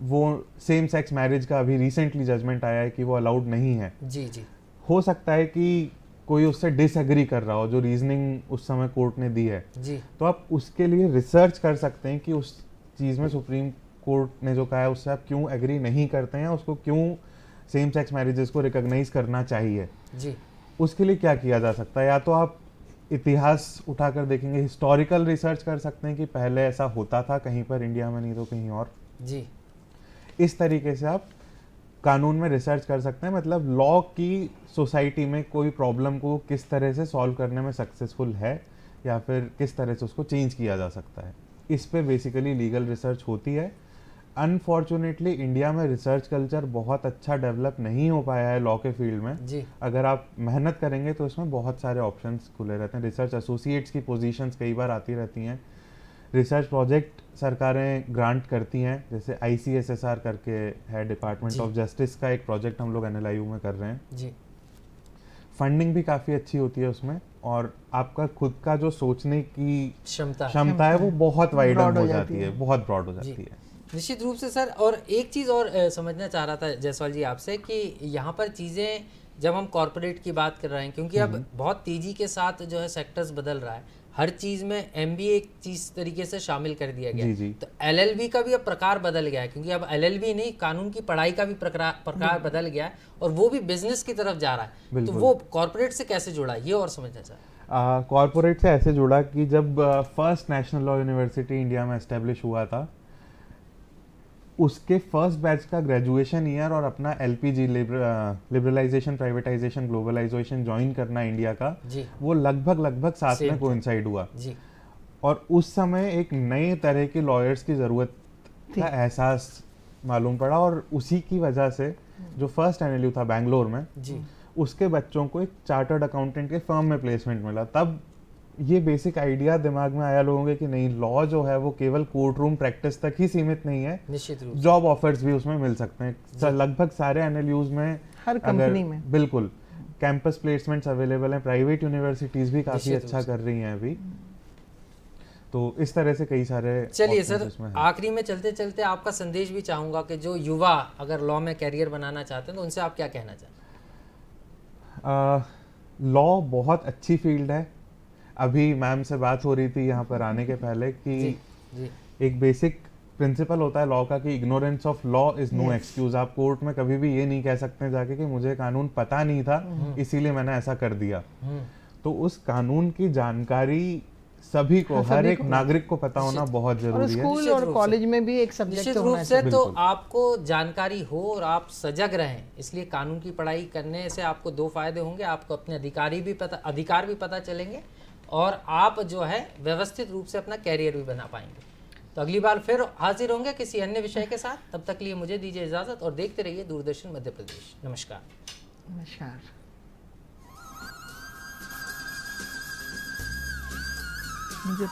Speaker 6: वो सेम सेक्स मैरिज का अभी रिसेंटली जजमेंट आया है कि वो अलाउड नहीं है।
Speaker 1: जी, जी,
Speaker 6: हो सकता है कि कोई उससे डिसएग्री कर रहा हो जो रीजनिंग उस समय कोर्ट ने दी है,
Speaker 1: जी,
Speaker 6: तो आप उसके लिए रिसर्च कर सकते हैं कि उस चीज़ में सुप्रीम कोर्ट ने जो कहा है उससे आप क्यों एग्री नहीं करते हैं, उसको क्यों सेम सेक्स मैरिजेस को रिकॉग्नाइज करना चाहिए।
Speaker 1: जी,
Speaker 6: उसके लिए क्या किया जा सकता है, या तो आप इतिहास उठाकर देखेंगे, हिस्टोरिकल रिसर्च कर सकते हैं कि पहले ऐसा होता था कहीं पर इंडिया में, नहीं तो कहीं और।
Speaker 1: जी,
Speaker 6: इस तरीके से आप कानून में रिसर्च कर सकते हैं, मतलब लॉ की सोसाइटी में कोई प्रॉब्लम को किस तरह से सॉल्व करने में सक्सेसफुल है या फिर किस तरह से उसको चेंज किया जा सकता है, इस पे बेसिकली लीगल रिसर्च होती है। अनफॉर्चुनेटली इंडिया में रिसर्च कल्चर बहुत अच्छा डेवलप नहीं हो पाया है लॉ के फील्ड में।
Speaker 1: जी,
Speaker 6: अगर आप मेहनत करेंगे तो इसमें बहुत सारे ऑप्शंस खुले रहते हैं। रिसर्च एसोसिएट्स की पोजीशंस कई बार आती रहती हैं, रिसर्च प्रोजेक्ट सरकारें ग्रांट करती हैं, जैसे ICSSR करके है, डिपार्टमेंट ऑफ जस्टिस का एक प्रोजेक्ट हम लोग NLIU में कर रहे हैं।
Speaker 1: जी,
Speaker 6: फंडिंग भी काफ़ी अच्छी होती है उसमें, और आपका खुद का जो सोचने की
Speaker 1: क्षमता
Speaker 6: है वो बहुत वाइडन हो जाती है, बहुत ब्रॉड हो जाती है।
Speaker 1: निश्चित रूप से सर। और एक चीज़ और समझना चाह रहा था जायसवाल जी आपसे कि यहाँ पर चीज़ें जब हम कॉर्पोरेट की बात कर रहे हैं, क्योंकि अब बहुत तेज़ी के साथ जो है सेक्टर्स बदल रहा है, हर चीज़ में MBA एक चीज़ तरीके से शामिल कर दिया गया है। तो LLB का भी अब प्रकार बदल गया है, क्योंकि अब LLB नहीं, कानून की पढ़ाई का भी प्रकार बदल गया है, और वो भी बिजनेस की तरफ जा रहा है। तो वो कॉर्पोरेट से कैसे जुड़ा है ये और समझना चाह।
Speaker 6: कॉर्पोरेट से ऐसे जुड़ा कि जब first national law university India में एस्टेब्लिश हुआ था, उसके फर्स्ट बैच का ग्रेजुएशन ईयर और अपना LPG liberalization, privatization, globalization join करना इंडिया का, वो लगभग साथ में कोइंसाइड हुआ जी। और उस समय एक नए तरह के लॉयर्स की ज़रूरत का एहसास मालूम पड़ा, और उसी की वजह से जो फर्स्ट NLU था बेंगलोर में जी, उसके बच्चों को एक चार्टर्ड अकाउंटेंट के फर्म में प्लेसमेंट मिला। तब ये बेसिक आइडिया दिमाग में आया लोगों के कि नहीं, लॉ जो है वो केवल कोर्ट रूम प्रैक्टिस तक ही सीमित नहीं है,
Speaker 1: निश्चित रूप
Speaker 6: जॉब ऑफर्स भी उसमें मिल सकते हैं। लगभग सारे NLUs में,
Speaker 2: हर कंपनी में
Speaker 6: बिल्कुल कैंपस प्लेसमेंट्स अवेलेबल हैं। प्राइवेट यूनिवर्सिटीज भी काफी अच्छा कर रही हैं अभी, तो इस तरह से कई सारे।
Speaker 1: चलिए सर, आखिरी में चलते चलते आपका संदेश भी चाहूंगा कि जो युवा अगर लॉ में कैरियर बनाना चाहते हैं तो उनसे आप क्या कहना चाहते हैं?
Speaker 6: लॉ बहुत अच्छी फील्ड है। अभी मैम से बात हो रही थी यहाँ पर आने के पहले कि एक बेसिक प्रिंसिपल होता है लॉ का कि ignorance of law is no excuse. आप कोर्ट में कभी भी ये नहीं कह सकते जाके कि मुझे कानून पता नहीं था इसीलिए मैंने ऐसा कर दिया। तो उस कानून की जानकारी सभी को, हर एक नागरिक को पता होना बहुत जरूरी है।
Speaker 2: स्कूल और कॉलेज में भी एक सब्जेक्ट
Speaker 1: निश्चित रूप से तो आपको जानकारी हो और आप सजग रहें, इसलिए कानून की पढ़ाई करने से आपको दो फायदे होंगे। आपको अपने अधिकार भी पता चलेंगे और आप जो है व्यवस्थित रूप से अपना कैरियर भी बना पाएंगे। तो अगली बार फिर हाजिर होंगे किसी अन्य विषय के साथ। तब तक के लिए मुझे दीजिए इजाज़त और देखते रहिए दूरदर्शन मध्य प्रदेश। नमस्कार।
Speaker 2: नमस्कार। मुझे